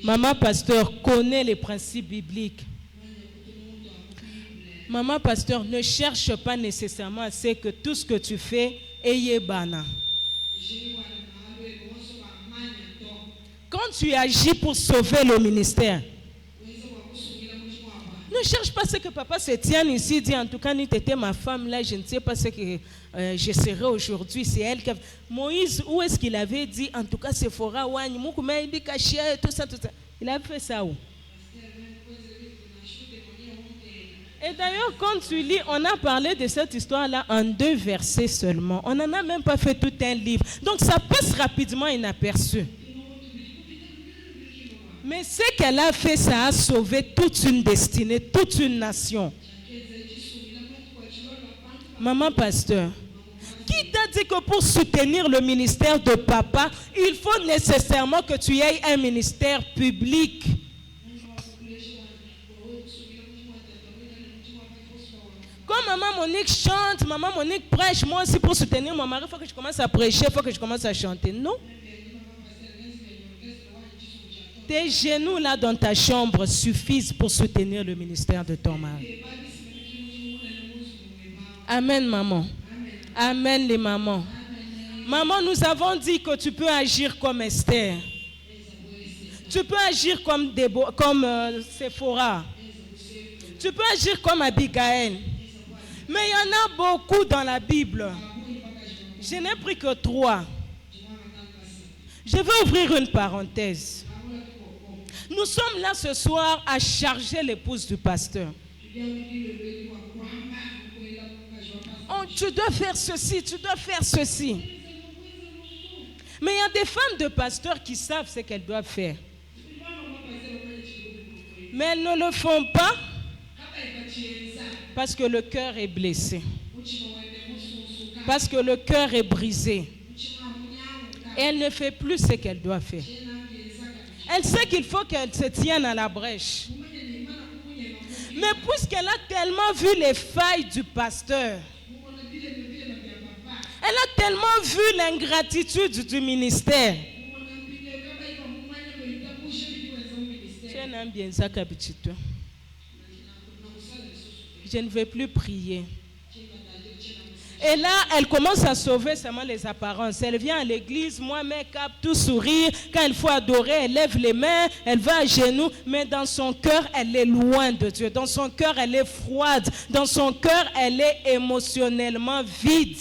Maman pasteur connaît les principes bibliques. Maman pasteur, ne cherche pas nécessairement à ce que tout ce que tu fais est bana. Quand tu agis pour sauver le ministère, ne cherche pas ce que papa se tient ici, dit en tout cas, tu étais ma femme là, je ne sais pas ce que je serai aujourd'hui, c'est elle qui a... Moïse, où est-ce qu'il avait dit, en tout cas, c'est Fora, tout ça, tout ça. Il a fait ça où? Et d'ailleurs, quand tu lis, on a parlé de cette histoire-là en 2 versets seulement. On n'en a même pas fait tout un livre. Donc ça passe rapidement inaperçu. Mais ce qu'elle a fait, ça a sauvé toute une destinée, toute une nation. Maman pasteur, qui t'a dit que pour soutenir le ministère de papa, il faut nécessairement que tu aies un ministère public? Quand maman Monique chante, maman Monique prêche, moi aussi pour soutenir mon mari, il faut que je commence à prêcher, il faut que je commence à chanter. Non. Tes genoux là dans ta chambre suffisent pour soutenir le ministère de ton mari. Amen, maman. Amen, les mamans. Maman, nous avons dit que tu peux agir comme Esther. Tu peux agir comme Séphora. Tu peux agir comme Abigail. Mais il y en a beaucoup dans la Bible. Je n'ai pris que 3. Je vais ouvrir une parenthèse. Nous sommes là ce soir à charger l'épouse du pasteur. Oh, tu dois faire ceci, tu dois faire ceci. Mais il y a des femmes de pasteurs qui savent ce qu'elles doivent faire. Mais elles ne le font pas parce que le cœur est blessé. Parce que le cœur est brisé. Et elle ne fait plus ce qu'elle doit faire. Elle sait qu'il faut qu'elle se tienne à la brèche. Mais puisqu'elle a tellement vu les failles du pasteur, elle a tellement vu l'ingratitude du ministère. Je ne vais plus prier. Et là, elle commence à sauver seulement les apparences. Elle vient à l'église, moi, make-up, tout sourire. Quand il faut adorer, elle lève les mains, elle va à genoux. Mais dans son cœur, elle est loin de Dieu. Dans son cœur, elle est froide. Dans son cœur, elle est émotionnellement vide.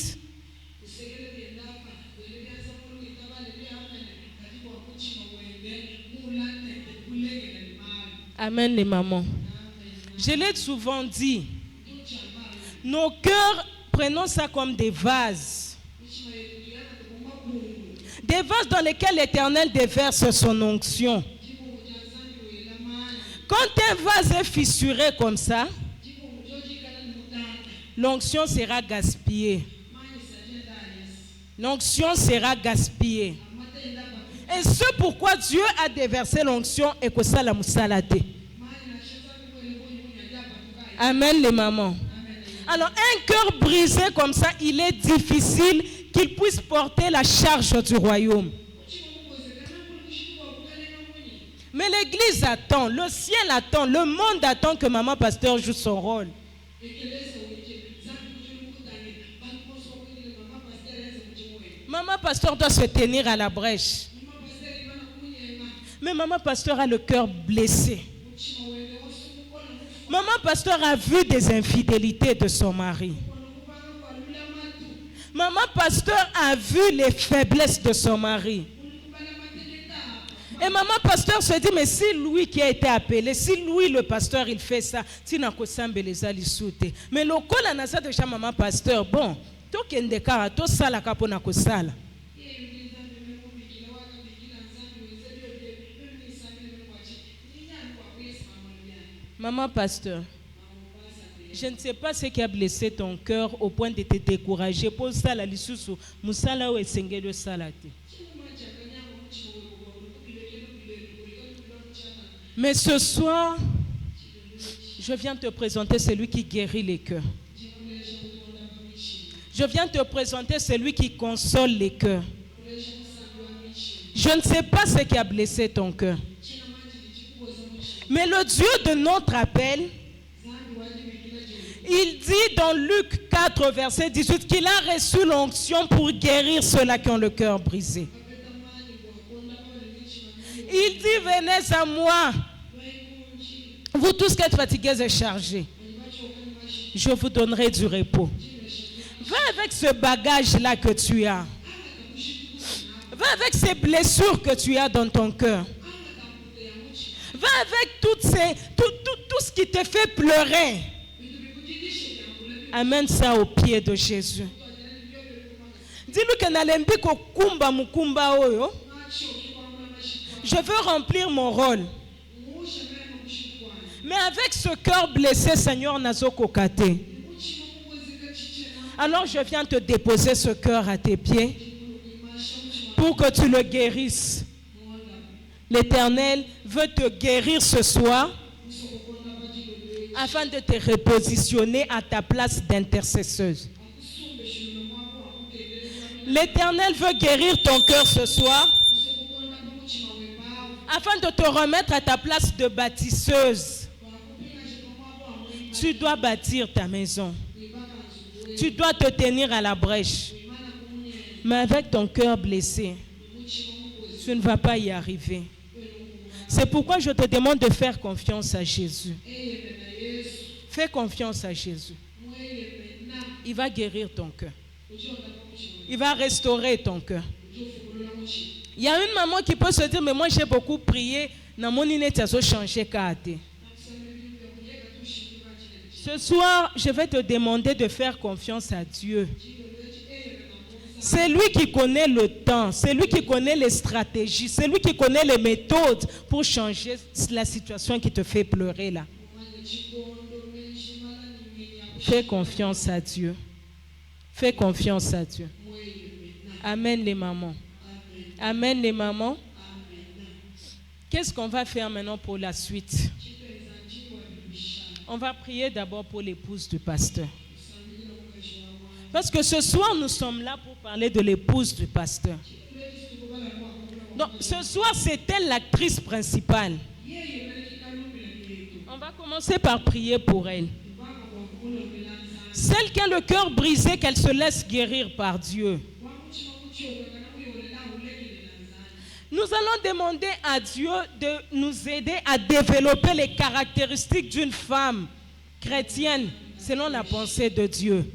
Amen, les mamans. Je l'ai souvent dit. Nos cœurs, prenons ça comme des vases. Des vases dans lesquels l'Éternel déverse son onction. Quand un vase est fissuré comme ça, l'onction sera gaspillée. L'onction sera gaspillée. Et c'est pourquoi Dieu a déversé l'onction et que ça la moussalade. Amen, les mamans. Alors, un cœur brisé comme ça, il est difficile qu'il puisse porter la charge du royaume. Mais l'Église attend, le ciel attend, le monde attend que maman pasteur joue son rôle. Maman pasteur doit se tenir à la brèche. Mais maman pasteur a le cœur blessé. Maman pasteur a vu des infidélités de son mari. Maman pasteur a vu les faiblesses de son mari. Et maman pasteur se dit, mais si lui qui a été appelé, si lui le pasteur il fait ça, si n'a que ça mais le col a nasa déjà maman pasteur, bon, to kende kara to sala kapo na ko sala. Maman pasteur, je ne sais pas ce qui a blessé ton cœur au point de te décourager pour ça la lisusu musala ou esengelo salati. Mais ce soir, je viens te présenter celui qui guérit les cœurs. Je viens te présenter celui qui console les cœurs. Je ne sais pas ce qui a blessé ton cœur. Mais le Dieu de notre appel, il dit dans Luc 4, verset 18, qu'il a reçu l'onction pour guérir ceux-là qui ont le cœur brisé. Il dit, venez à moi, vous tous qui êtes fatigués et chargés, je vous donnerai du repos. Va avec ce bagage-là que tu as. Va avec ces blessures que tu as dans ton cœur. Va avec tout ce qui te fait pleurer. Amène ça au pied de Jésus. Dis-lui que nalembi ko kumba mukumba oyo. Je veux remplir mon rôle. Mais avec ce cœur blessé, Seigneur, nazo kokate. Alors je viens te déposer ce cœur à tes pieds pour que tu le guérisses. L'Éternel veut te guérir ce soir afin de te repositionner à ta place d'intercesseuse. L'Éternel veut guérir ton cœur ce soir afin de te remettre à ta place de bâtisseuse. Tu dois bâtir ta maison. Tu dois te tenir à la brèche. Mais avec ton cœur blessé, tu ne vas pas y arriver. C'est pourquoi je te demande de faire confiance à Jésus. Fais confiance à Jésus. Il va guérir ton cœur. Il va restaurer ton cœur. Il y a une maman qui peut se dire, mais moi j'ai beaucoup prié, ce soir, je vais te demander de faire confiance à Dieu. C'est lui qui connaît le temps, c'est lui qui connaît les stratégies, c'est lui qui connaît les méthodes pour changer la situation qui te fait pleurer là. Fais confiance à Dieu. Fais confiance à Dieu. Amen les mamans. Amen les mamans. Qu'est-ce qu'on va faire maintenant pour la suite? On va prier d'abord pour l'épouse du pasteur. Parce que ce soir, nous sommes là pour parler de l'épouse du pasteur. Donc, ce soir, c'est elle l'actrice principale. On va commencer par prier pour elle. Celle qui a le cœur brisé, qu'elle se laisse guérir par Dieu. Nous allons demander à Dieu de nous aider à développer les caractéristiques d'une femme chrétienne selon la pensée de Dieu.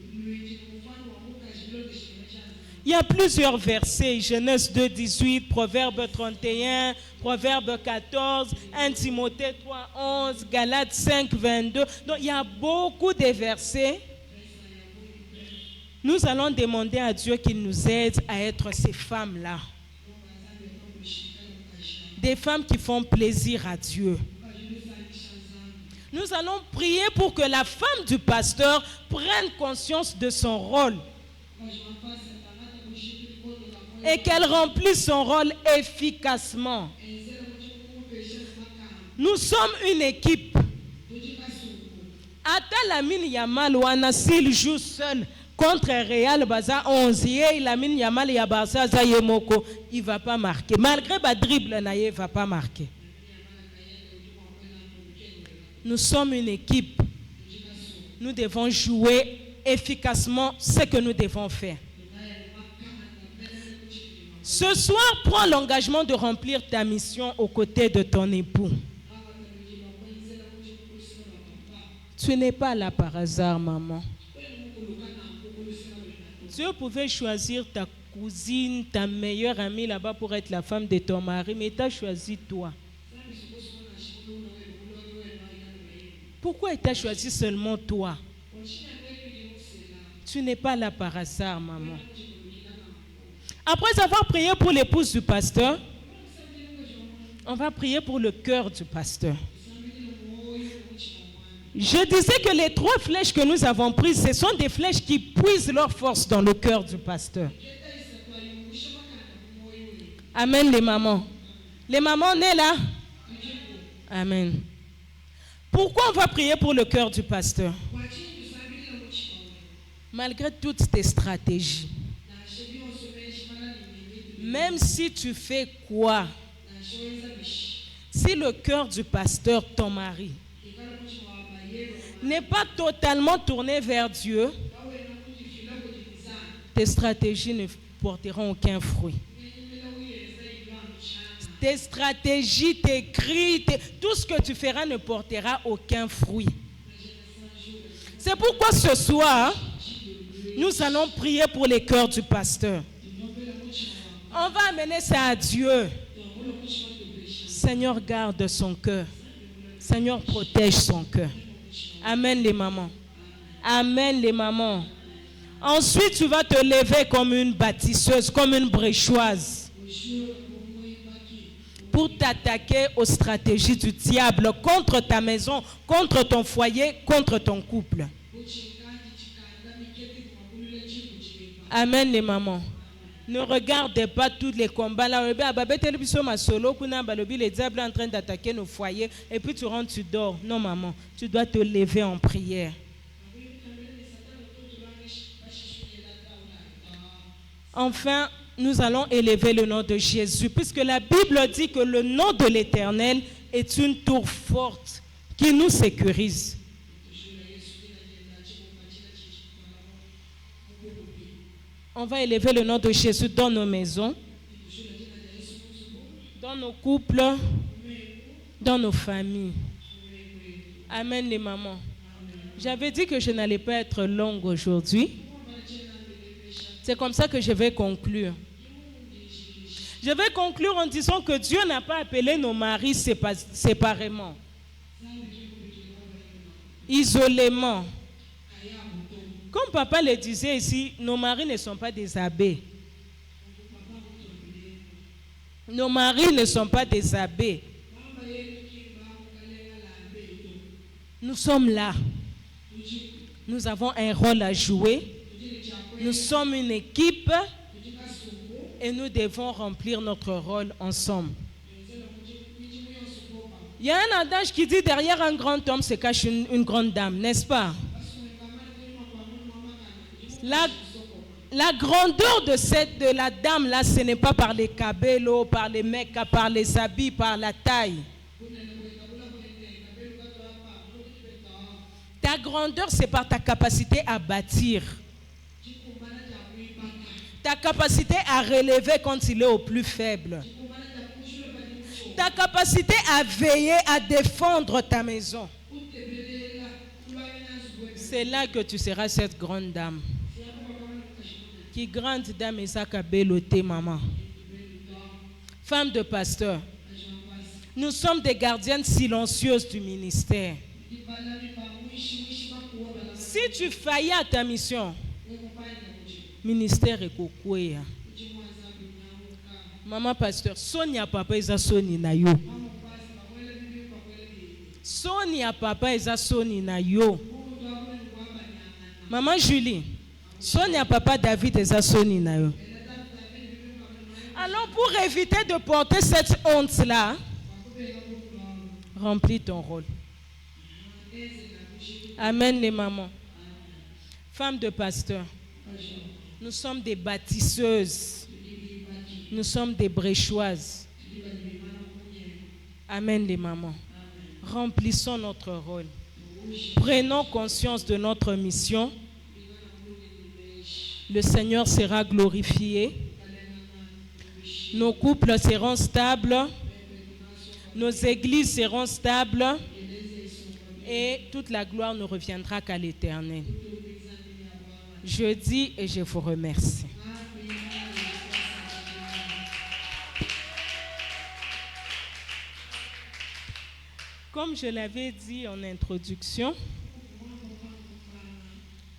Il y a plusieurs versets, Genèse 2, 18, Proverbe 31, Proverbe 14, 1 Timothée 3, 11, Galates 5, 22. Donc il y a beaucoup de versets. Nous allons demander à Dieu qu'il nous aide à être ces femmes-là. Des femmes qui font plaisir à Dieu. Nous allons prier pour que la femme du pasteur prenne conscience de son rôle et qu'elle remplisse son rôle efficacement. Nous sommes une équipe. Atalamine Yamal Wana, s'il joue seul contre Real Baza 11, Lamine Yamal Yabarsa Zayemoko, il ne va pas marquer. Malgré le dribble, il ne va pas marquer. Nous sommes une équipe. Nous devons jouer efficacement ce que nous devons faire. Ce soir, prends l'engagement de remplir ta mission aux côtés de ton époux. Tu n'es pas là par hasard, maman. Dieu pouvait choisir ta cousine, ta meilleure amie là-bas pour être la femme de ton mari, mais tu as choisi toi. Pourquoi il t'a choisi seulement toi? Tu n'es pas là par hasard, maman. Après avoir prié pour l'épouse du pasteur, on va prier pour le cœur du pasteur. Je disais que les 3 flèches que nous avons prises, ce sont des flèches qui puisent leur force dans le cœur du pasteur. Amen, les mamans. Les mamans, on est là? Amen. Pourquoi on va prier pour le cœur du pasteur? Malgré toutes tes stratégies, même si tu fais quoi, si le cœur du pasteur, ton mari, n'est pas totalement tourné vers Dieu, tes stratégies ne porteront aucun fruit. Tes stratégies, tes cris, tout ce que tu feras ne portera aucun fruit. C'est pourquoi ce soir, nous allons prier pour les cœurs du pasteur. On va amener ça à Dieu. Seigneur, garde son cœur. Seigneur, protège son cœur. Amen les mamans. Amen les mamans. Ensuite, tu vas te lever comme une bâtisseuse, comme une bréchoise, pour t'attaquer aux stratégies du diable contre ta maison, contre ton foyer, contre ton couple. Amen les mamans. Ne regardez pas tous les combats là. Le diable est en train d'attaquer nos foyers et puis tu rentres, tu dors. Non maman, tu dois te lever en prière. Enfin, nous allons élever le nom de Jésus, puisque la Bible dit que le nom de l'Éternel est une tour forte qui nous sécurise. On va élever le nom de Jésus dans nos maisons, dans nos couples, dans nos familles. Amen les mamans. J'avais dit que je n'allais pas être longue aujourd'hui. C'est comme ça que je vais conclure. Je vais conclure en disant que Dieu n'a pas appelé nos maris séparément, isolément. Comme papa le disait ici, nos maris ne sont pas des abbés. Nos maris ne sont pas des abbés. Nous sommes là. Nous avons un rôle à jouer. Nous sommes une équipe et nous devons remplir notre rôle ensemble. Il y a un adage qui dit derrière un grand homme se cache une grande dame, n'est-ce pas? La grandeur de la dame là, ce n'est pas par les cabellos, par les mecs, par les habits, par la taille. Ta grandeur, c'est par ta capacité à bâtir. Ta capacité à relever quand il est au plus faible. Ta capacité à veiller, à défendre ta maison. C'est là que tu seras cette grande dame. Qui grande dame Isaka Belote, maman. Femme de pasteur. Nous sommes des gardiennes silencieuses du ministère. Si tu faillis à ta mission, ministère est kokoué. Maman pasteur, Sonia papa isa Soni na yo. Sonia papa isa Soni na yo. Maman Julie, Sonia papa David isa Soni na yo. Alors pour éviter de porter cette honte là, remplis ton rôle. Amen les mamans. Femmes de pasteur. Nous sommes des bâtisseuses. Nous sommes des bréchoises. Amen les mamans. Remplissons notre rôle. Prenons conscience de notre mission. Le Seigneur sera glorifié. nos couples seront stables, nos églises seront stables et toute la gloire ne reviendra qu'à l'Éternel. Je dis et je vous remercie. Comme je l'avais dit en introduction,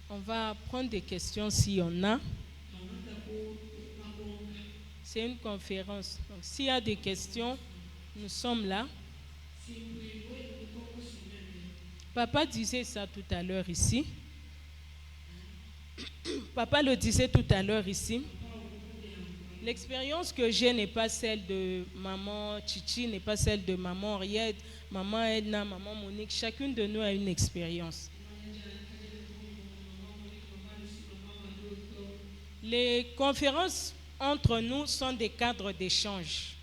on va prendre des questions s'il y en a. C'est une conférence. Donc, s'il y a des questions, nous sommes là. Papa disait ça tout à l'heure ici. Papa le disait tout à l'heure ici. L'expérience que j'ai n'est pas celle de maman Chichi, n'est pas celle de maman Henriette, maman Edna, maman Monique. Chacune de nous a une expérience. Les conférences entre nous sont des cadres d'échange.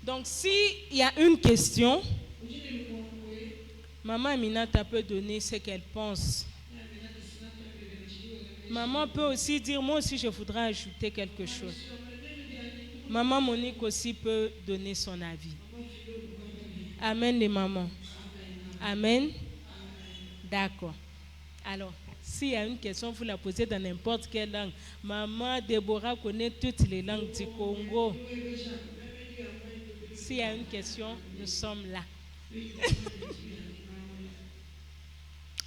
Donc, s'il y a une question, maman Aminata peut donner ce qu'elle pense. Maman peut aussi dire, moi aussi je voudrais ajouter quelque chose. Maman Monique aussi peut donner son avis. Amen les mamans. Amen. D'accord. Alors, s'il y a une question, vous la posez dans n'importe quelle langue. Maman Déborah connaît toutes les langues du Congo. S'il y a une question, nous sommes là.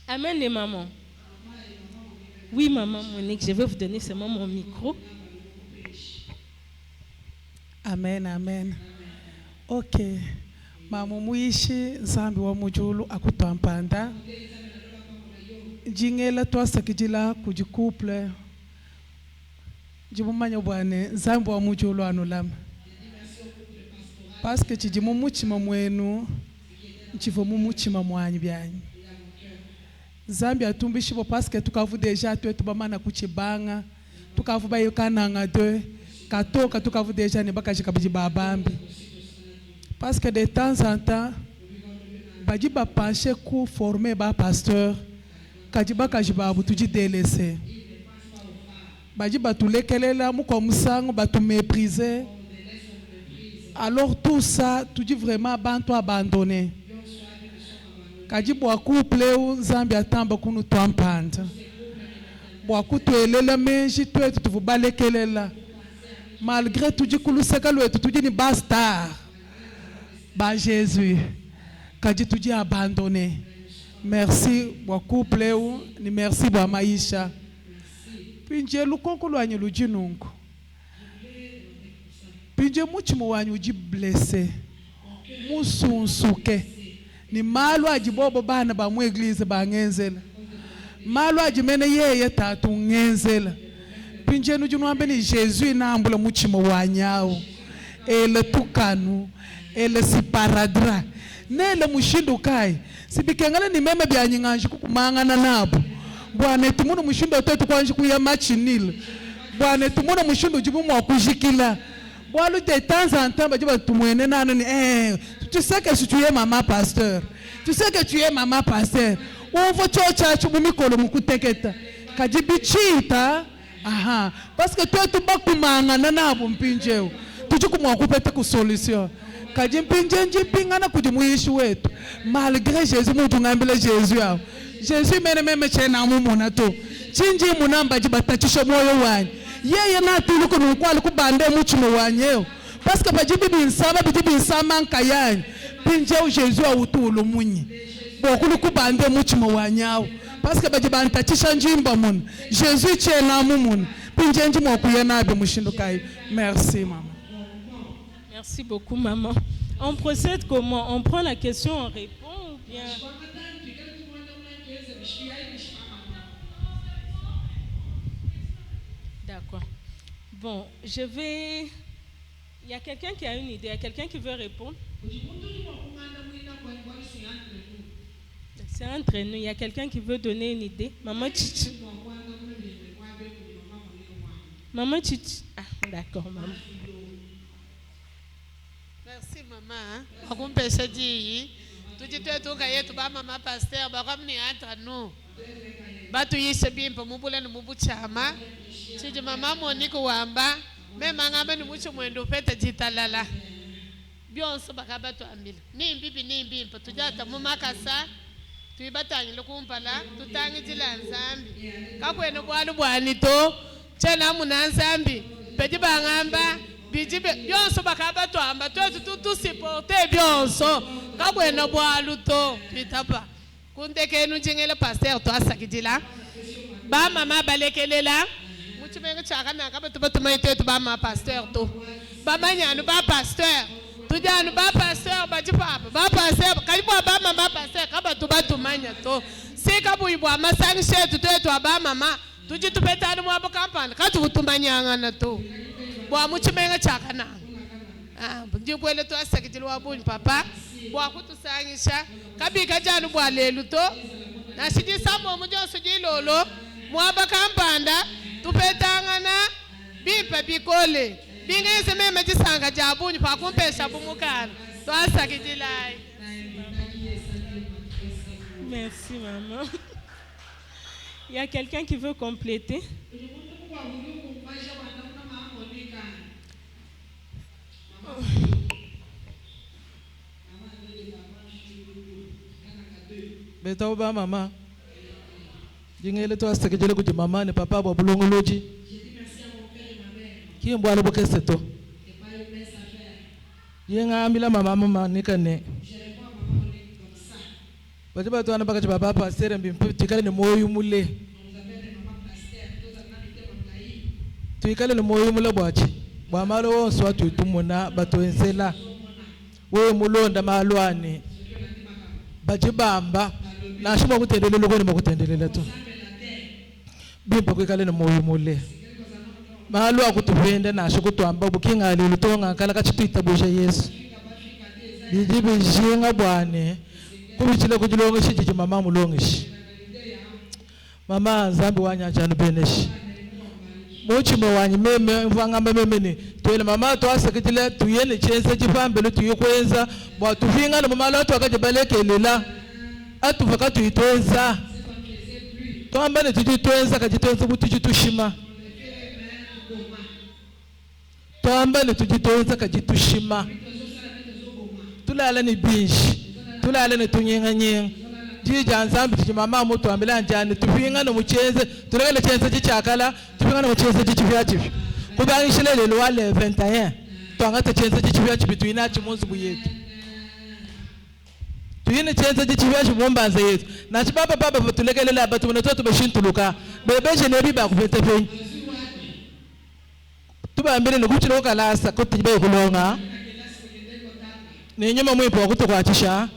Amen les mamans. Oui, maman Monique, je vais vous donner seulement mon micro. Amen, amen. Ok. Maman Mouishi, Zambi wa Mujulu, Akutampanda. Jingela toi sakijila kujikuple. Jibumanya bwane, Zambi wa Mujulu anulam. Parce que chijimu muchima mwenu, nchivomu muchima mwanyi byanyi. Zambi atumbishibo parce que tukavu deja tu tubamana kuchibanga tukavu bayokananga de katoka tukavu deja ne bakaji kabiji babambi parce que de temps en temps baji ba pencher ku former ba pasteur kaji bakaji babu tuji délaisser baji batulekelela muko musango batu mépriser alors tout ça tuji vraiment bantu abandonner kaji bwaku pleu Nzambi atamba kunu twampanda bwaku tuelela menji twetu tuvubalekelela malgré tuji kuluseka lwetu tuji ni basta ba Jésus kaji tuji abandonné. Merci bwaku pleu ni merci bwa maisha pinje lukonko lwanyu lujinungu pinje muchimo wanyu uji blessé musunsuke ni malu ajibobo bana ba mu église ba ngenzela malu ajimene yeye tatu ngenzela pinje nu junwambe ni Jésus na ambula muchimo wanyao ele tukanu ele siparadra nele mushindu kai sibikengala ni meme byanyinganje kukumangana nabo bwana tumuno mushindu tetu kwanje kuya machinile bwana tumuno mushindu jibu mwa kujikila bwana de temps en temps bajiba tumwene nanu ni tu sais que si tu es maman pasteur, tu sais que tu es maman pasteur. On va chocha chubumi kolo mukuteketa. Kajibichita, aha. Parce que toi tu vas kumanga nana bumpinjeo. Tu kumwa kupete ku solution. Kajimpinje njipingana kujimuishi wetu. Malgré Jésus mutu ngambile Jésus yao. Jésus meme chena mumuna to. Chinji munamba jibatachisha moyo wanyu. Yeye na tuluko nukwali kubande muchimo wanyeo. Parce que bajibi binsaba bijibi insama nkayani pinje u Jésus awutulu munyi bokulu kubande muchimo wanyao parce que bajibi antachisha njimba mun Jésus chena mumun pinje njimo kuyena be mushindukai. Merci maman. Merci beaucoup maman. On procède comment? On prend la question, on répond ou bien? D'accord. Bon, je vais... Il y a quelqu'un qui a une idée, il y a quelqu'un qui veut répondre. C'est entre nous, il y a quelqu'un qui veut donner une idée. Maman Chichi. Maman Chichi. Ah, d'accord, maman. Merci maman. On peut se dire, tout est tout cahier, tout bas maman pasteur, bah comme ni entre nous. batu yise bimpa mubula ni mubu chama chiji mama Monique wamba me mangamba ni mucho mwendo pete jitalala byonso bakaba twambila nimbi mpa tujata mumakasa tuibatangile kumpala tutangitila nzambi kakwene bwalu bwanito chena muna nzambi peji bangamba bijibe byonso bakaba twamba twetu tusipote byonso kakwene bwalu to bitapa kundekenu jingele pasteur to asakitila ba mama balekelela muchimenga chakana kaba tubatumai ba mama pasteur to ba manyanu ba pasteur tujanu ba pasteur bajipapa ba pasteur kalipo ba mama pasteur kaba tubatumanya to sika buibwa masangi shetu twetu ba mama tujitupetani mwa kampani katu kutumanyanga na to bwa muchimenga chakana ndikwele to asakitila wabuni papa bwa kutusangisha kabika janu bwa lelu to na siji samo mujonso jilolo mwaba kampanda tupetangana bipa bikole bingese meme jisanga jabunyi pa kumpesha bumukana to asakijilai. Merci maman. Il y a quelqu'un qui veut compléter? Beta ba mama jingele to asakijele ku mama ne papa bo bulongoloji ki mbwalo bokeseto yenga ambila mama nikane bajaba to anabaka baba pasere mbimpi tikale ne moyo mule tuikale ne moyo mule bwachi bwa malo wonso watu tumuna batoensela we mulonda malwane bajibamba na shimo kutendelele lokoni makutendelela to bimpa kwikale ne moyo mule mahalo akutupenda na shukutwamba bukinga lelo tonga kala kachipita bosha Yesu bijibe jinga bwane kubichile kujilonga shiji mama mulongishi mama zambi wanya chanu beneshi mochi mwanyi meme mvangamba meme ni twele mama to asakitile tuyene chense chipambele tuyokwenza bwa tufinga na mama latu akajibalekelela atuvaka tuyitwenza twambane tujitwenza kajitwenza kuti tushima twambane tujitwenza kajitushima tulala ni binji tulala ni tunyenga jija nzambi tiji mama mutu ambela njani tufinga no muchenze tulekele chenze chichakala tufinga no muchenze chichivya chivi kubangishile lelo wale 21 twangata chenze chichivya chivi tuina chimunzu buyetu tuyine chenze chichivya chimombanze yetu na chibaba baba tulekele la batu mnatoto beshintuluka bebeje nebiba kuvete fe tubambire nokuchira okalasa kotibe kulonga nenyuma mwipo kutokwachisha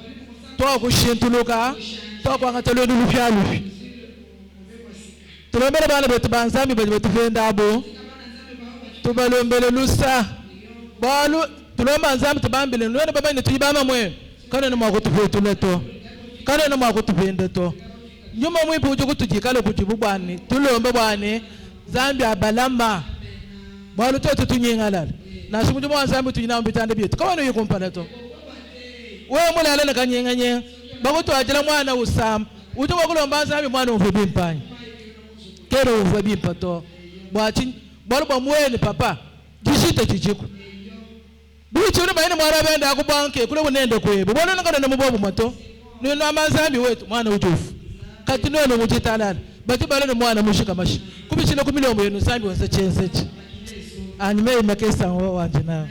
to kushintuluka to kwangatelwe lufyalu tulembele bana betu banzambi betu fenda abo tubalombele lusa balu tulomba nzambi tubambile none baba ni tuyibama mwe kana no makutupetu leto kana no makutupende to nyuma mwipo ujo kutujikala kujibubani tulombe bwane zambi abalama balu to tunyengala na shimujo mwanzambi tuyina mbitande byetu kawana yikumpana to wewe mulala na kanyenga bakuto ajira mwana usam ujo bakulomba nzambi mwana uvubimpanya kero uvubimpa to bwachi balu bamwene papa jishite chichiku bichi uri bayine mwara benda akubanke kule bunende kwebo bona nakana na mubobu mato ni na manzambi wetu mwana ujufu kati no mujitalala bati balo mwana mushika mashi kubichile ku miliyoni yenu nzambi wonse chensechi anime makesa wanje na.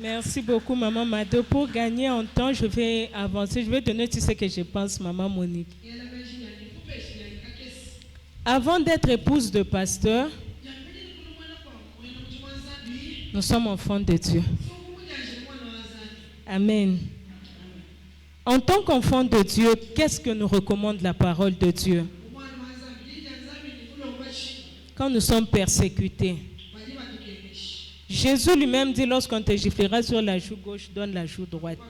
Merci beaucoup, Maman Mado. Pour gagner en temps, je vais avancer. Je vais donner tout ce que je pense, Maman Monique. Avant d'être épouse de pasteur, nous sommes enfants de Dieu. Amen. En tant qu'enfants de Dieu, qu'est-ce que nous recommande la parole de Dieu? Quand nous sommes persécutés, Jésus lui-même dit, lorsqu'on te giflera sur la joue gauche, donne la joue droite.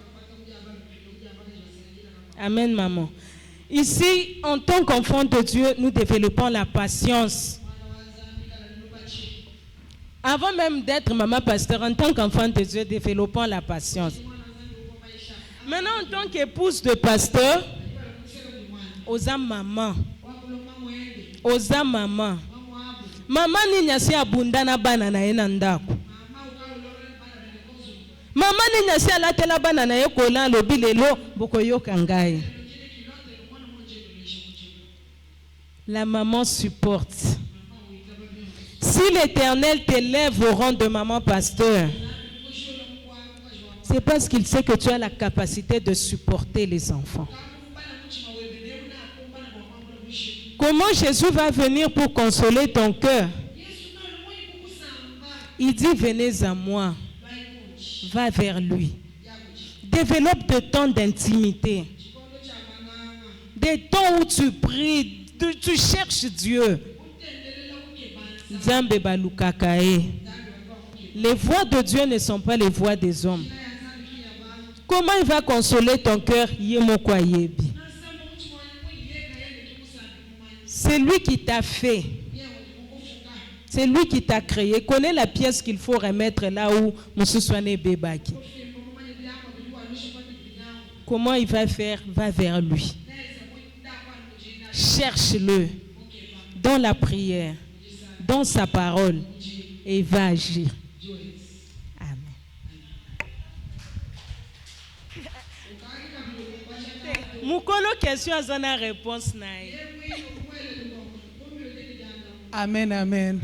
Amen, maman. Ici, en tant qu'enfant de Dieu, nous développons la patience. Avant même d'être maman pasteur, en tant qu'enfant de Dieu, développons la patience. Maintenant, en tant qu'épouse de pasteur, aux âmes maman, oza mama. Mama ni nyasi abundana bana na ye na ndako. Mama ni nyasi alatela bana na ye kola lobi lelo bokoyoka ngai. La maman supporte. Si l'Éternel t'élève au rang de maman pasteur, c'est parce qu'il sait que tu as la capacité de supporter les enfants. Comment Jésus va venir pour consoler ton cœur? Il dit, venez à moi. Va vers lui. Développe des temps d'intimité. Des temps où tu pries, tu cherches Dieu. Zambe balukakae. Les voix de Dieu ne sont pas les voix des hommes. Comment il va consoler ton cœur? C'est lui qui t'a fait. C'est lui qui t'a créé. Connais la pièce qu'il faut remettre là où Monsieur Soane Bebaki. Comment il va faire? Va vers lui. Cherche-le dans la prière, dans sa parole, et il va agir. Amen. Mukolo question à une réponse. Amen, amen.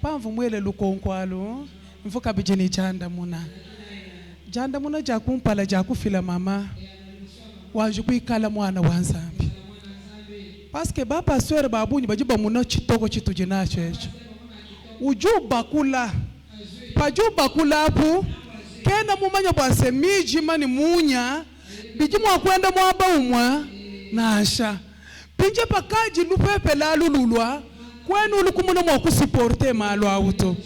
Pas mwele lukonkwalo, mfo kabijeni janda muna. Janda muna jakumpala jakufila mama. Wajukuikala mwana wanzambi. Parce que ba pasteur babuni bajiba muna chitoko chitujina checho. Ujuba kula. Pajuba kula pu. Kena mumanya bwase miji mani munya. Bijimu wakwenda mwaba umwa. Nasha. Pinje pakaji lupepe la lululwa. Kwenu ulukumuna mwakusiporte malo auto.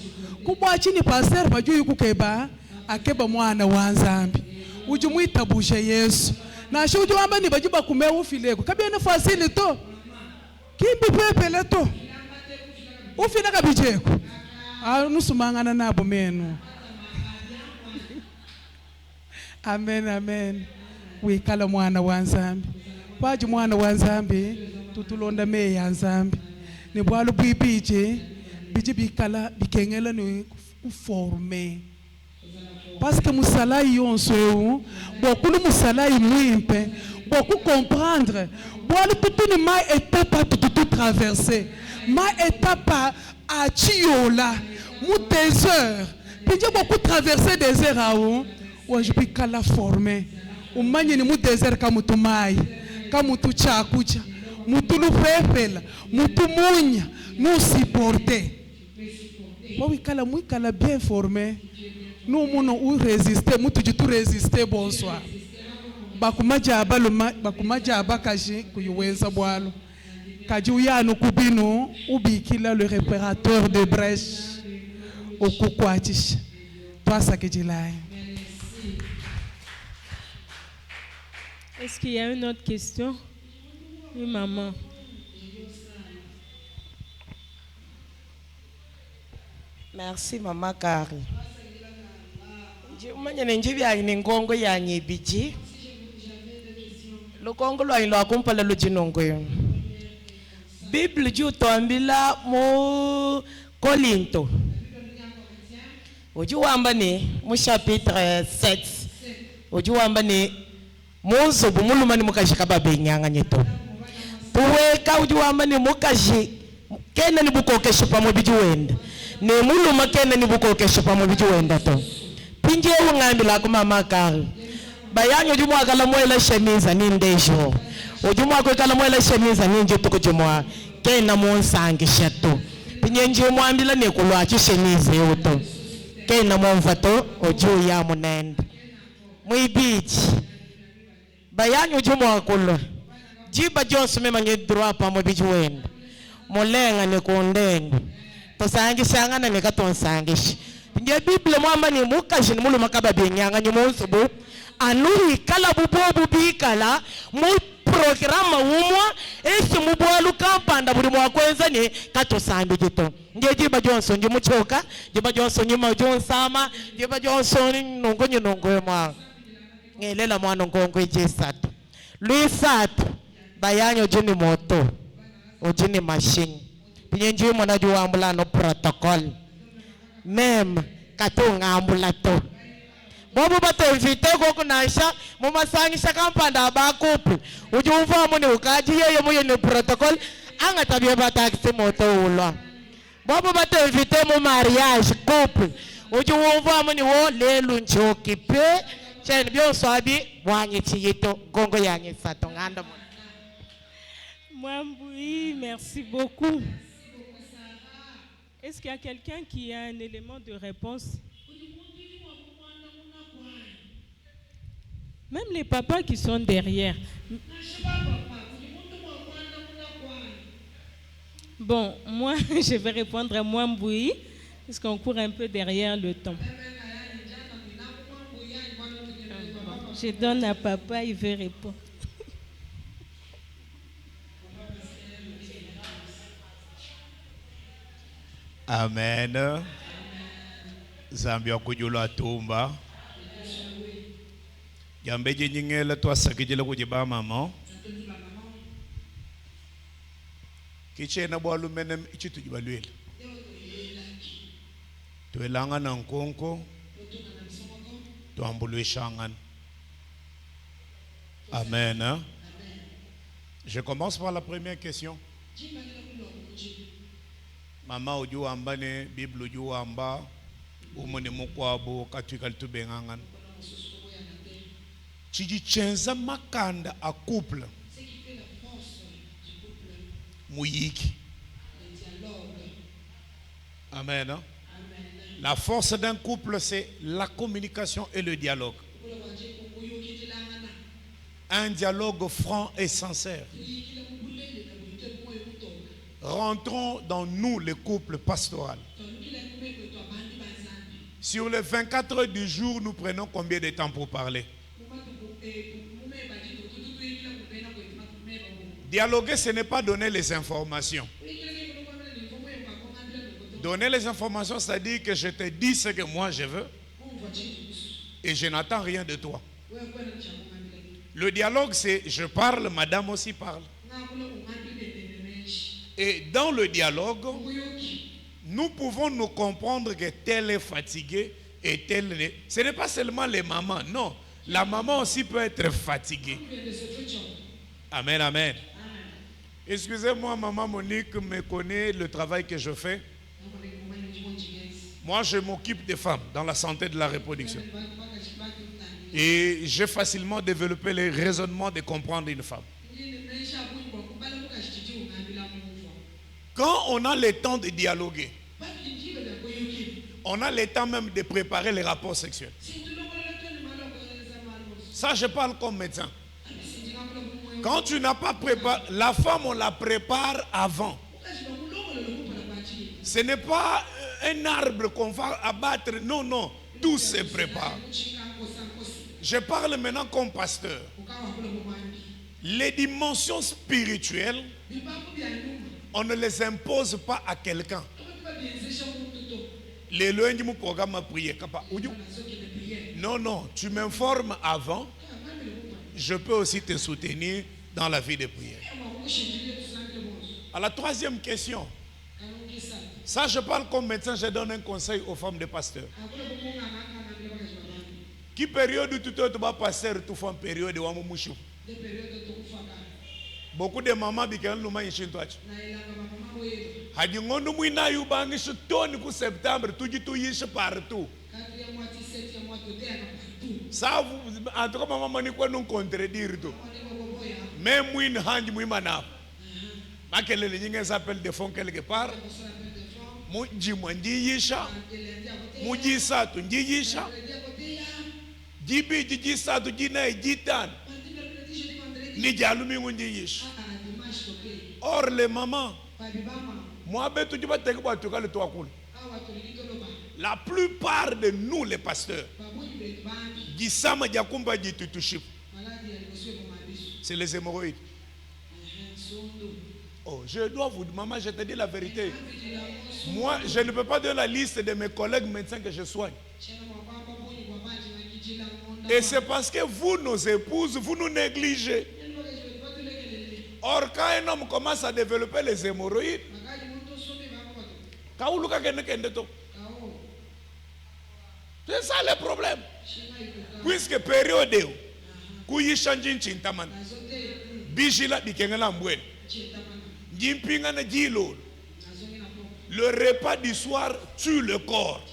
Kubwa chini pasteur bajuyu kukeba. Akeba mwana wanzambi. Ujumuita bushe Yesu. Na shuju wamba ni bajiba kumeu fileko. Kabia na fasili to. Kimbi pepe leto. Ufina kabijeko. Nusumangana nabo menu. Amen, amen. Wikala mwana wanzambi. Paji mwana wanzambi. Tutulonda me yanzambi. Ni bwalu bibije. Biji bikala bikengela ni uforme. Parce que musala yonso, beaucoup musala imwimpe, beaucoup comprendre. Boilu tout ni ma étape à tout traverser. Ma étape à Chiola, mon désert. Puis j'ai beaucoup traversé des désert à où je peux qu'à former. Au manier ni mon désert comme tout maï, comme tout chakucha, mutu lu pepela, mutu munya, nous supporter. Oui, kala bien formé. Nous nous résister, nous tout résister bonsoir. Bakumaja abaluma, bakumaja abakaji kuyuweza bwalo. Kajuya no kubino ubikila le réparateur de brèche au kukwatish. Toi ça que tu l'as. Est-ce qu'il y a une autre question? Oui, maman. Merci, maman Carrie. Umanye nenjibi ya ningongo ya nyibiji. Lukongo lwa ilo akumpala lujinongo yo. Bible ju toambila mu Korinto. Uju wamba ni mu chapitre 7. Uju wamba ni Monzo bumuluma ni mukashika babenyanga nyeto. Tuweka uju wamba ni mukashi kena ni bukokesha pamo bijuwenda. Ni muluma kena ni bukokesha pamo bijuwenda to. Pinje ungambila ku mama Carrie. Bayanyo jumwa kala mwela shemiza ni ndejo. Ujumwa ko kala mwela shemiza ni njeto ko jumwa kena monsangi sheto. Pinje nje mwambila ne kulwa chi shemiza yoto. Kena monfato oju ya munende. Muibichi. Bayanyo jumwa kulwa. Jiba Johnson mema nye droit pa mo bijuwenda. Molenga ne kondenga. Tosangi sangana ne katonsangishi. Nge Bible mwamba ni mukaji ni mulu makaba benyanga ni monsubu anuri kala bubobu bikala mu programa umwa esi mubwalu kampanda buli mwakwenza ni katosambi gito nge Jiba Johnson nge muchoka Jiba Johnson nyima Johnsama Jiba Johnson nongo mwa ngelela mwana ngongo jesatu Luisatu bayanyo juni moto ojini machine pinyenju mona ju ambula no protocol même kato ngambula to bobo bato invite ko kunasha mo masangisha kampanda ba couple uju uva mo ni ukaji yeye mo ni protocol anga tabia ba taxi moto ulo bobo bato invite mo mariage couple uju uva mo ni wo lelu njoki pe chen bio swabi wanyi chiyito gongo yanyi sato nganda mo. Mwamboui, merci beaucoup. Est-ce qu'il y a quelqu'un qui a un élément de réponse? Même les papas qui sont derrière. Bon, moi, je vais répondre à Mwamboui, parce qu'on court un peu derrière le temps. Je donne à papa, il veut répondre. Amen. Zambia kujula tumba. Jambe jinyingela to asakijela kujiba mama. Kichena bwalu menem ichitu jibalwele. Tuelanga na nkonko. Tuambulwe shangan. Amen. Je commence par la première question. Mama uju amba ne Bible uju amba umone mukwabu katwika litubengangan. Chiji chenza makanda a couple. Muyiki. Amen. La force d'un couple, c'est la communication et le dialogue. Un dialogue franc et sincère. Rentrons dans nous, les couples pastoraux. Sur les 24 heures du jour, nous prenons combien de temps pour parler? Dialoguer, ce n'est pas donner les informations. Donner les informations, c'est-à-dire que je te dis ce que moi je veux et je n'attends rien de toi. Le dialogue, c'est je parle, madame aussi parle. Et dans le dialogue, nous pouvons nous comprendre que tel est fatigué et tel n'est. Ce n'est pas seulement les mamans, non. La maman aussi peut être fatiguée. Amen, amen. Excusez-moi, maman Monique me connaît le travail que je fais. Moi, je m'occupe des femmes dans la santé de la reproduction. Et j'ai facilement développé les raisonnements de comprendre une femme. Quand on a le temps de dialoguer, on a le temps même de préparer les rapports sexuels. Ça, je parle comme médecin. Quand tu n'as pas préparé, la femme, on la prépare avant. Ce n'est pas un arbre qu'on va abattre. Non, non. Tout se prépare. Je parle maintenant comme pasteur. Les dimensions spirituelles, on ne les impose pas à quelqu'un. Les lundis, mon programme a prié. Non, non. Tu m'informes avant. Je peux aussi te soutenir dans la vie de prière. À la troisième question. Ça, je parle comme médecin, je donne un conseil aux femmes de pasteurs. Qui période tu te vas passer tout femme période de Wamouchou? Beaucoup de mamans bikan luma yishintoach. Hadi ngondo muina yubangi shutoni ku septembre tuji tu yish partout. Ça en tout cas maman ni quoi non contredire tout. Même mouine hanji mouimana. Ma quelle ligne s'appelle de fond quelque part. Muji mwanji yisha. Muji satu nji yisha. Jibi jiji satu jina jitan. Ni jalumi nji yisha. Or les mamans, moi ben tu vas te le toi cool. La plupart de nous les pasteurs, c'est les hémorroïdes. Oh, je dois vous dire, maman, je te dis la vérité. Moi, je ne peux pas donner la liste de mes collègues médecins que je soigne. Et c'est parce que vous, nos épouses, vous nous négligez. Or, quand un homme commence à développer les hémorroïdes, c'est ça le problème. Puisque période où il change une chintaman, bijila dikengela mbwen, jimpinga na jilo. Le repas du soir tue le corps.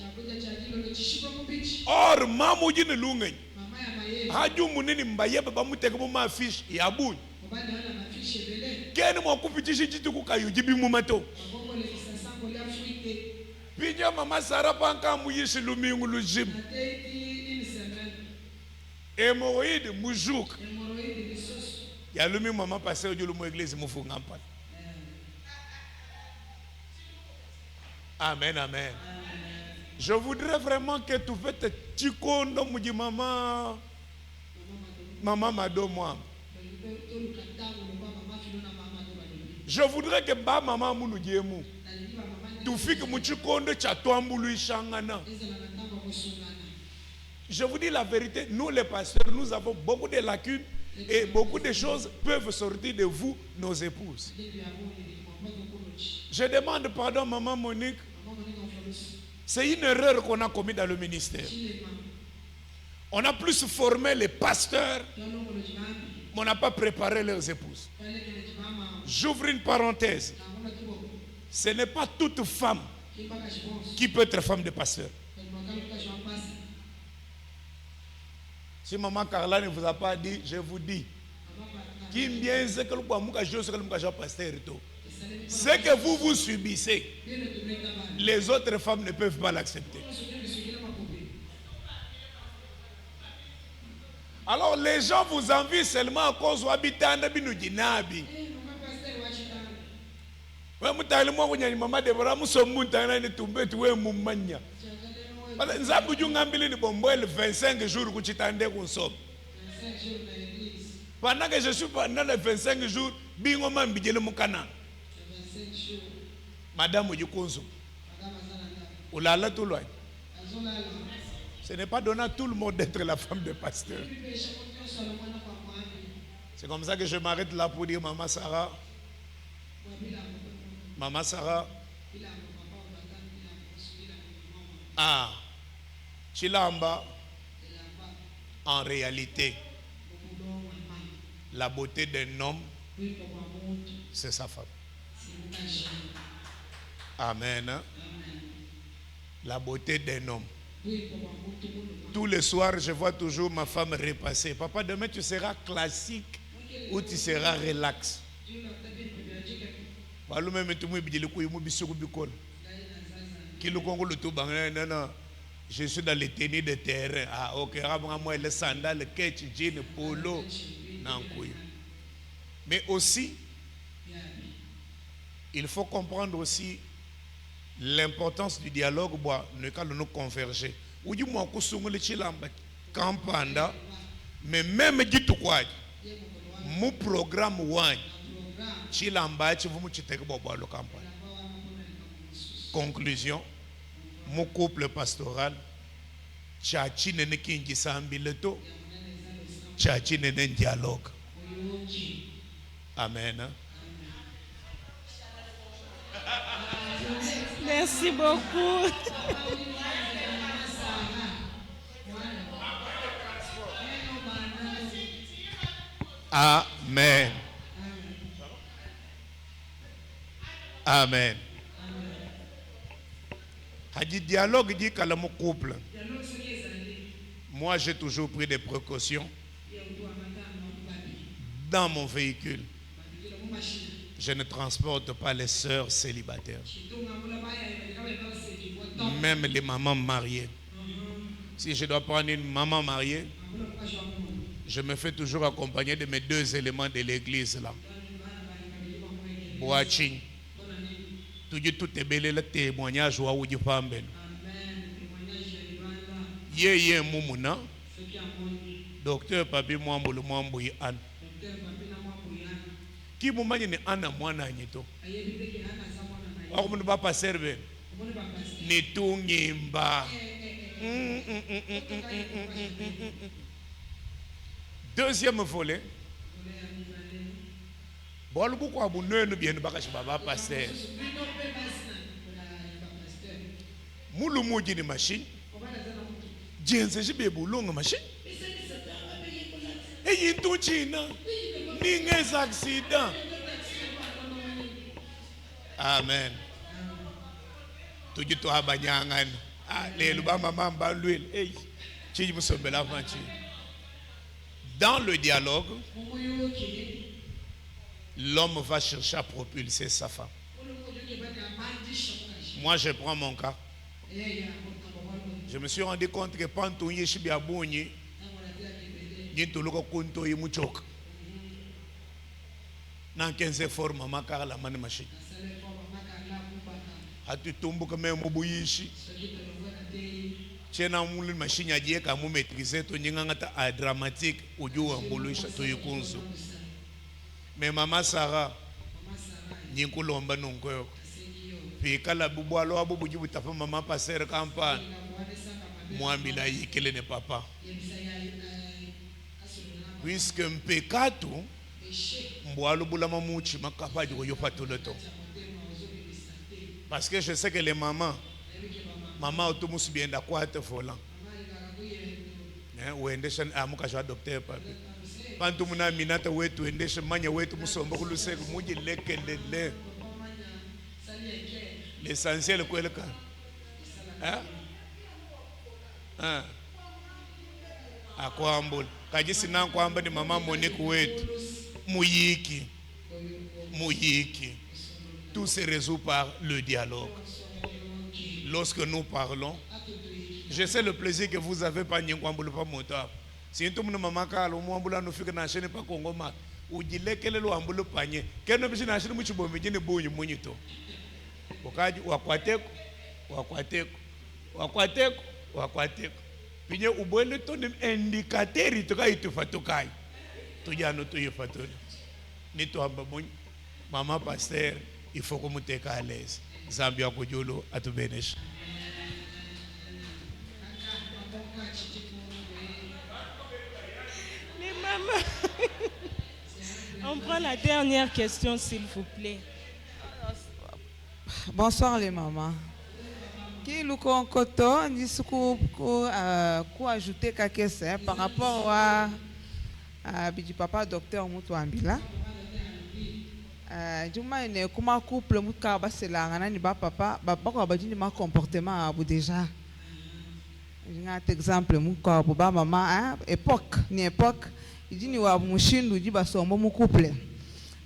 Or, mamouji ne lungen. Haju munini mbayebe bamuteke mu mafish yabu. Kene mo kupitishi chitu kukayu jibi mumato. Pinya mama Sara panka muyishi lumingu lujim. Hémorroïde mujuk. Ya lumi mama passé au mu église mu fungampa. Amen, amen. Je voudrais vraiment que tu fasses tikondo muji mama. Maman Mado moi. Je voudrais que ba maman munu diemu. Tu fais que muchikondo chatouambulu ishangana. Je vous dis la vérité, nous les pasteurs, nous avons beaucoup de lacunes et beaucoup de choses peuvent sortir de vous, nos épouses. Je demande pardon, maman Monique. C'est une erreur qu'on a commise dans le ministère. On a plus formé les pasteurs, mais on n'a pas préparé leurs épouses. J'ouvre une parenthèse. Ce n'est pas toute femme qui peut être femme de pasteur. Si maman Carla ne vous a pas dit, je vous dis. Ce que vous subissez, les autres femmes ne peuvent pas l'accepter. Alors les gens vous envient seulement à cause où habitant de Binujinabi. Maman Deborah, nous sommes tombés tous les moumania. Nous avons 25 jours que tu t'en consomme. Pendant que je suis pendant les 25 jours, bingo man bidjele mukana. Madame Ojukonzo. Oulala tout loin. Ce n'est pas donné à tout le monde d'être la femme de pasteur. C'est comme ça que je m'arrête là pour dire Maman Sarah. Maman Sarah. Ah. Chilamba. En réalité, la beauté d'un homme, c'est sa femme. Amen. La beauté d'un homme. Tous les soirs, je vois toujours ma femme repasser. Papa, demain tu seras classique ou tu seras relax. Je suis dans les tenues de terrain. Ah, ok. Moi, les sandales, le ketch, jean, polo. Mais aussi, il faut comprendre aussi l'importance du dialogue. Nous converger. Ou du moins, mais même dit tout quoi, mon programme ouane, chilamba, tu vous le campagne. Conclusion, mon couple pastoral, tchachi nene kingi sambileto, tchachi nene dialogue. Amen. Merci beaucoup. Amen. Amen. Hadi dialogue dit qu'à mon couple. Moi, j'ai toujours pris des précautions dans mon véhicule. Je ne transporte pas les sœurs célibataires, même les mamans mariées. Si je dois prendre une maman mariée, je me fais toujours accompagner de mes 2 éléments de l'église là. Boaching. Tout est belé le témoignage ou à du pamben. Yé moumouna. Docteur Papi Mwambulu Mwambuyi Anne. Qui m'a dit que Anna mwana nyito. Or on ne va pas servir. Ni tout nimba. Deuxième volet. bol ku kwa bunwenu bien bakashi baba pasteur mulu muji ni machine jense jibe bulunga machine e yintu china ni ngeza accident. Amen. Tuji to abanyangan lelo ba mama mbalwel chi musombela vanchi. Dans le dialogue, l'homme va chercher à propulser sa femme. Moi, je prends mon cas. Je me suis rendu compte que pendant que je suis bien bon, je suis tout muchok. Dans 15 formes, maman car la mane machine. Hatu tumbu kama mubuyishi. Chena mulu machine ya dieka mu maîtriser to nyangata a dramatique ujua mbuluisha to yukunzu. Mais maman Sarah nyikulomba nongo. Pikala bubwalo abubu jibutafa maman passer campagne. Mwambila yikele ne papa. Puisque mpekatu mbwalo bulama muchi makapaji ko yopatuleto. Parce que je sais que les mamans automusu bienda kwate volant. Uendesha amukashwa docteur papi. Pantu muna minata wetu uendesha manya wetu musomba kuluseko muji lekelele. L'essentiel kweleka. Akwambula. Kajisi na kwamba ni mama Monique wetu. Muyiki. Tout se résout par le dialogue. Lorsque nous parlons, je sais le plaisir que vous avez par Nyenkwambulu pa motap. Si tout le monde m'a kalo mwambula no fika na chaîne pa Congo ma ujilekele lo ambulu panye. Keno bishi na chaîne muchibo mjini bunyi munyito. Okaji wakwateko. Pinye ubwele to ni indicateri toka itufatukai. Tujano tu yifatuni. Ni to amba bunyi. Mama pasteur, il faut que nous soyons à l'aise. Zambia Kujulu à tout bénéfice. Les mamans, on prend la dernière question, s'il vous plaît. Bonsoir les mamans. Qui nous concocte, dit ce qu'on ajouter quelque chose par rapport à Bidi Papa Docteur Moutouambila. Juma ne kuma couple mutka baselanga ni ba papa ba ko ba jini ma comportement abu déjà. Un exemple muka ba maman époque jini wa mushindu ji ba sombo mu couple.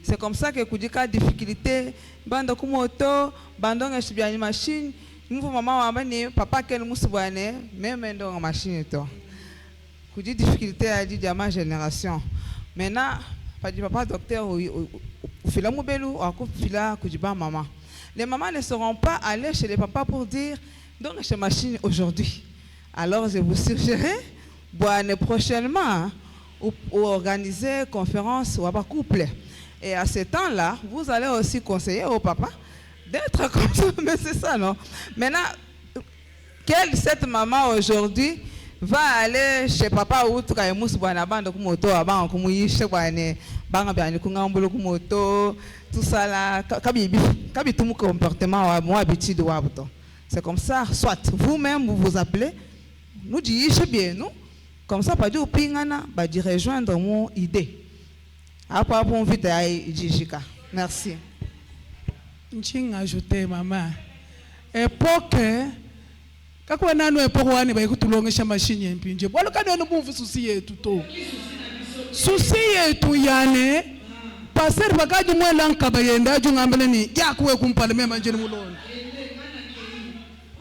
C'est comme ça que kujika difficulté banda kumoto bandonga shibiani machine mvu mama wa bani papa ken musubane même ndonga machine to. Kuji difficulté a dit ma génération. Maintenant pas du papa docteur les mamans ne seront pas allées chez les papas pour dire donc chez machine aujourd'hui. Alors je vous suggère prochainement ou organiser conférence ou à couple. Et à ce temps-là, vous allez aussi conseiller au papa d'être comme ça. Mais c'est ça, non? Maintenant, cette maman aujourd'hui va aller chez papa ou tout cas mousse boana bande kumoto avant kumuishe boane banga bien kungambolo kumoto tout ça là kabi tout mon comportement moi habitude wa buto. C'est comme ça, soit vous-même vous vous appelez nous disons bien nous comme ça pas du pingana ba di rejoindre mon idée après pour vite ay jijika. Merci. Nching ajouter maman époque kakwa nanu epoke wani ba ikutulongesha machine yempinje bolo kano nubumvu susi yetu to susi yetu yane passer bakaji mwela nkaba yenda jungambele ni yakuwe kumpaleme manjeni muloni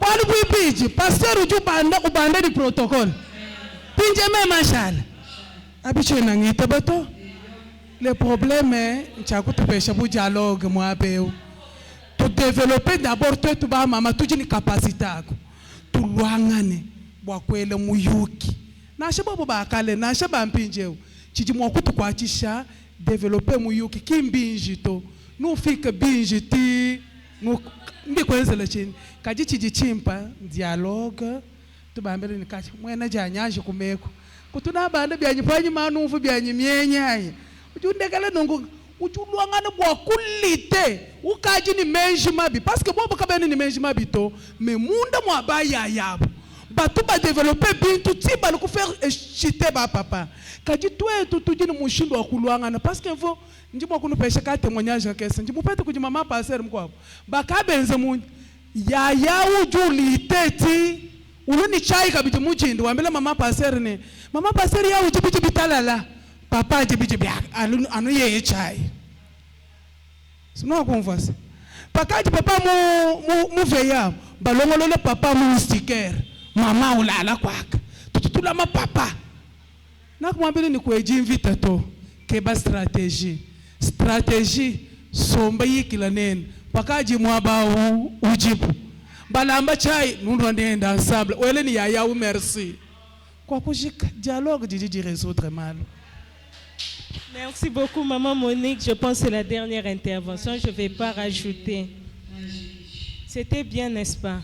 bolo bwipiji passer uju banda kubanda di protocol pinje me mashala abicho na ngita bato le problème nchakutupesha bu dialogue mwapeo to développer d'abord tu ba mama tujini capacité ako tuluangane bwakwele muyuki nashe bobo bakale nashe bampinjeo chiji mwakutu kwachisha développer muyuki kimbinji to nufike binji ti mbikwenzela chini kaji chiji chimpa dialogue tubambele nikachi mwena janyaje kumeko kutuna bande byanyi panyi manufu byanyi myenyaye ujundekala nungu ujuluangana bwa kulite ukaji ni menji mabi parce que bobo kabene ni menji mabi to mais munda mwa baya yabo batu ba développer bintu tiba le faire chiter ba papa kaji twetu tujini mushindo wa kuluangana parce que vo njimo kunu pesha ka témoignage kesa njimo pete kuji mama passer mkwabo bakabenze mu ya ujulite ti uluni chai kabiti muchindi wambele mama passer ne mama passer ya ujibichi bitalala papa jibichi anu ye chai sino konfasa pakaji papa mu veya balongolole papa mu sticker mama ulala kwaka tutula ma papa nakumwambile ni kueji invita to keba strategie somba yikila nene pakaji mwaba ujibu balamba chai nundu ndenda ensemble wele ni yaya ou merci kwa kujika dialogue di résoudre mal. Merci beaucoup, Maman Monique. Je pense que c'est la dernière intervention. Je ne vais pas rajouter. C'était bien, n'est-ce pas?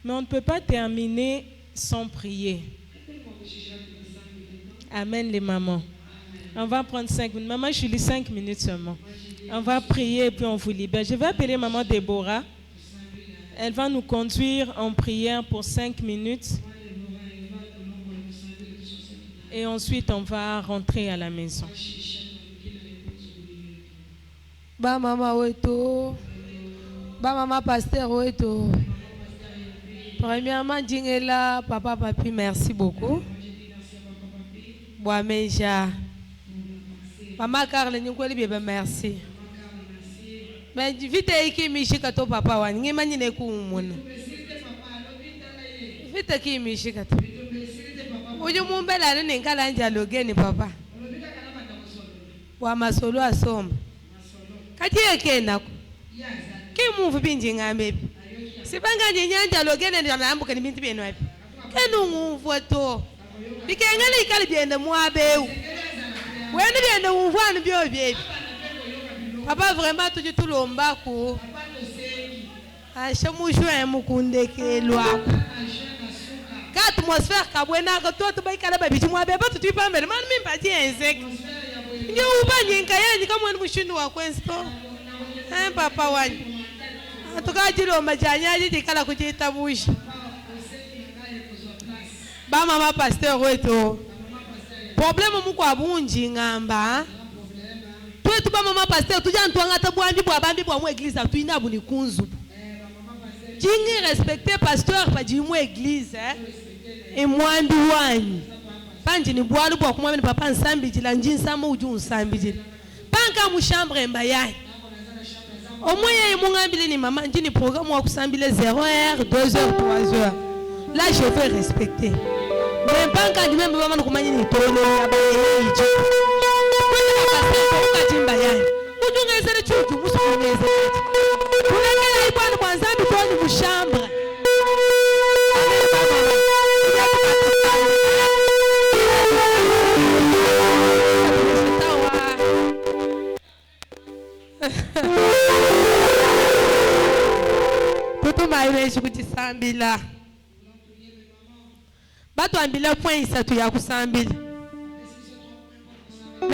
Mais on ne peut pas terminer sans prier. Amen, les mamans. On va prendre 5 minutes. Maman, je lis 5 minutes seulement. On va prier et puis on vous libère. Je vais appeler Maman Déborah. Elle va nous conduire en prière pour 5 minutes. Et ensuite, on va rentrer à la maison. Ba maman weto. Ba maman pasteur weto. Premièrement, Dingela, papa, papi, merci beaucoup. Boameja. Maman Carle, nous bien merci. Mais vite qui mishika to papa wani ngimani ne kuumuna. Vite qui mishika to. Uju mumbela nini nkala njalo geni papa. Wa masolo asomba. Kati yake nako. Ki muvu binji ngambe. Sibanga nyanja logene ndio naambuka ni binti beno wapi. Kenu nguvu to. Bikengele ikali biende muabeu. Wende biende muvanu byo byebi. Papa vraiment tu tout lomba ko. Acha mujwe mukundeke lwako. Ka atmosphère kabwena ko to baikala babichi muabeba tu pambele man mimba tienze. Ndio ubanyinka yeni kama ni mushindu wa kwensto. Papa wani. Tukajilo majanyaji dikala kujitabusha. Ba mama pasteur weto. Problème muko abunji ngamba. Twetu ba mama pasteur tuja ntwanga tabwambi bwa bambi bwa mu église tuina buni kunzu. Jingi respecter pasteur pa jimu église et mwambi wani. Panji ni bwalu bwa kumwambi ni papa nsambi jila njinsa mu uju nsambi jila. Panka mu chambre mbayai. Au moins, il y a maman dit programme où 0h, 2h, 3h. Là, je vais respecter. Mais pas quand même maman nous commande ni tono ya ba yi ji. Sambila. Bato ambila point isatu ya kusambila.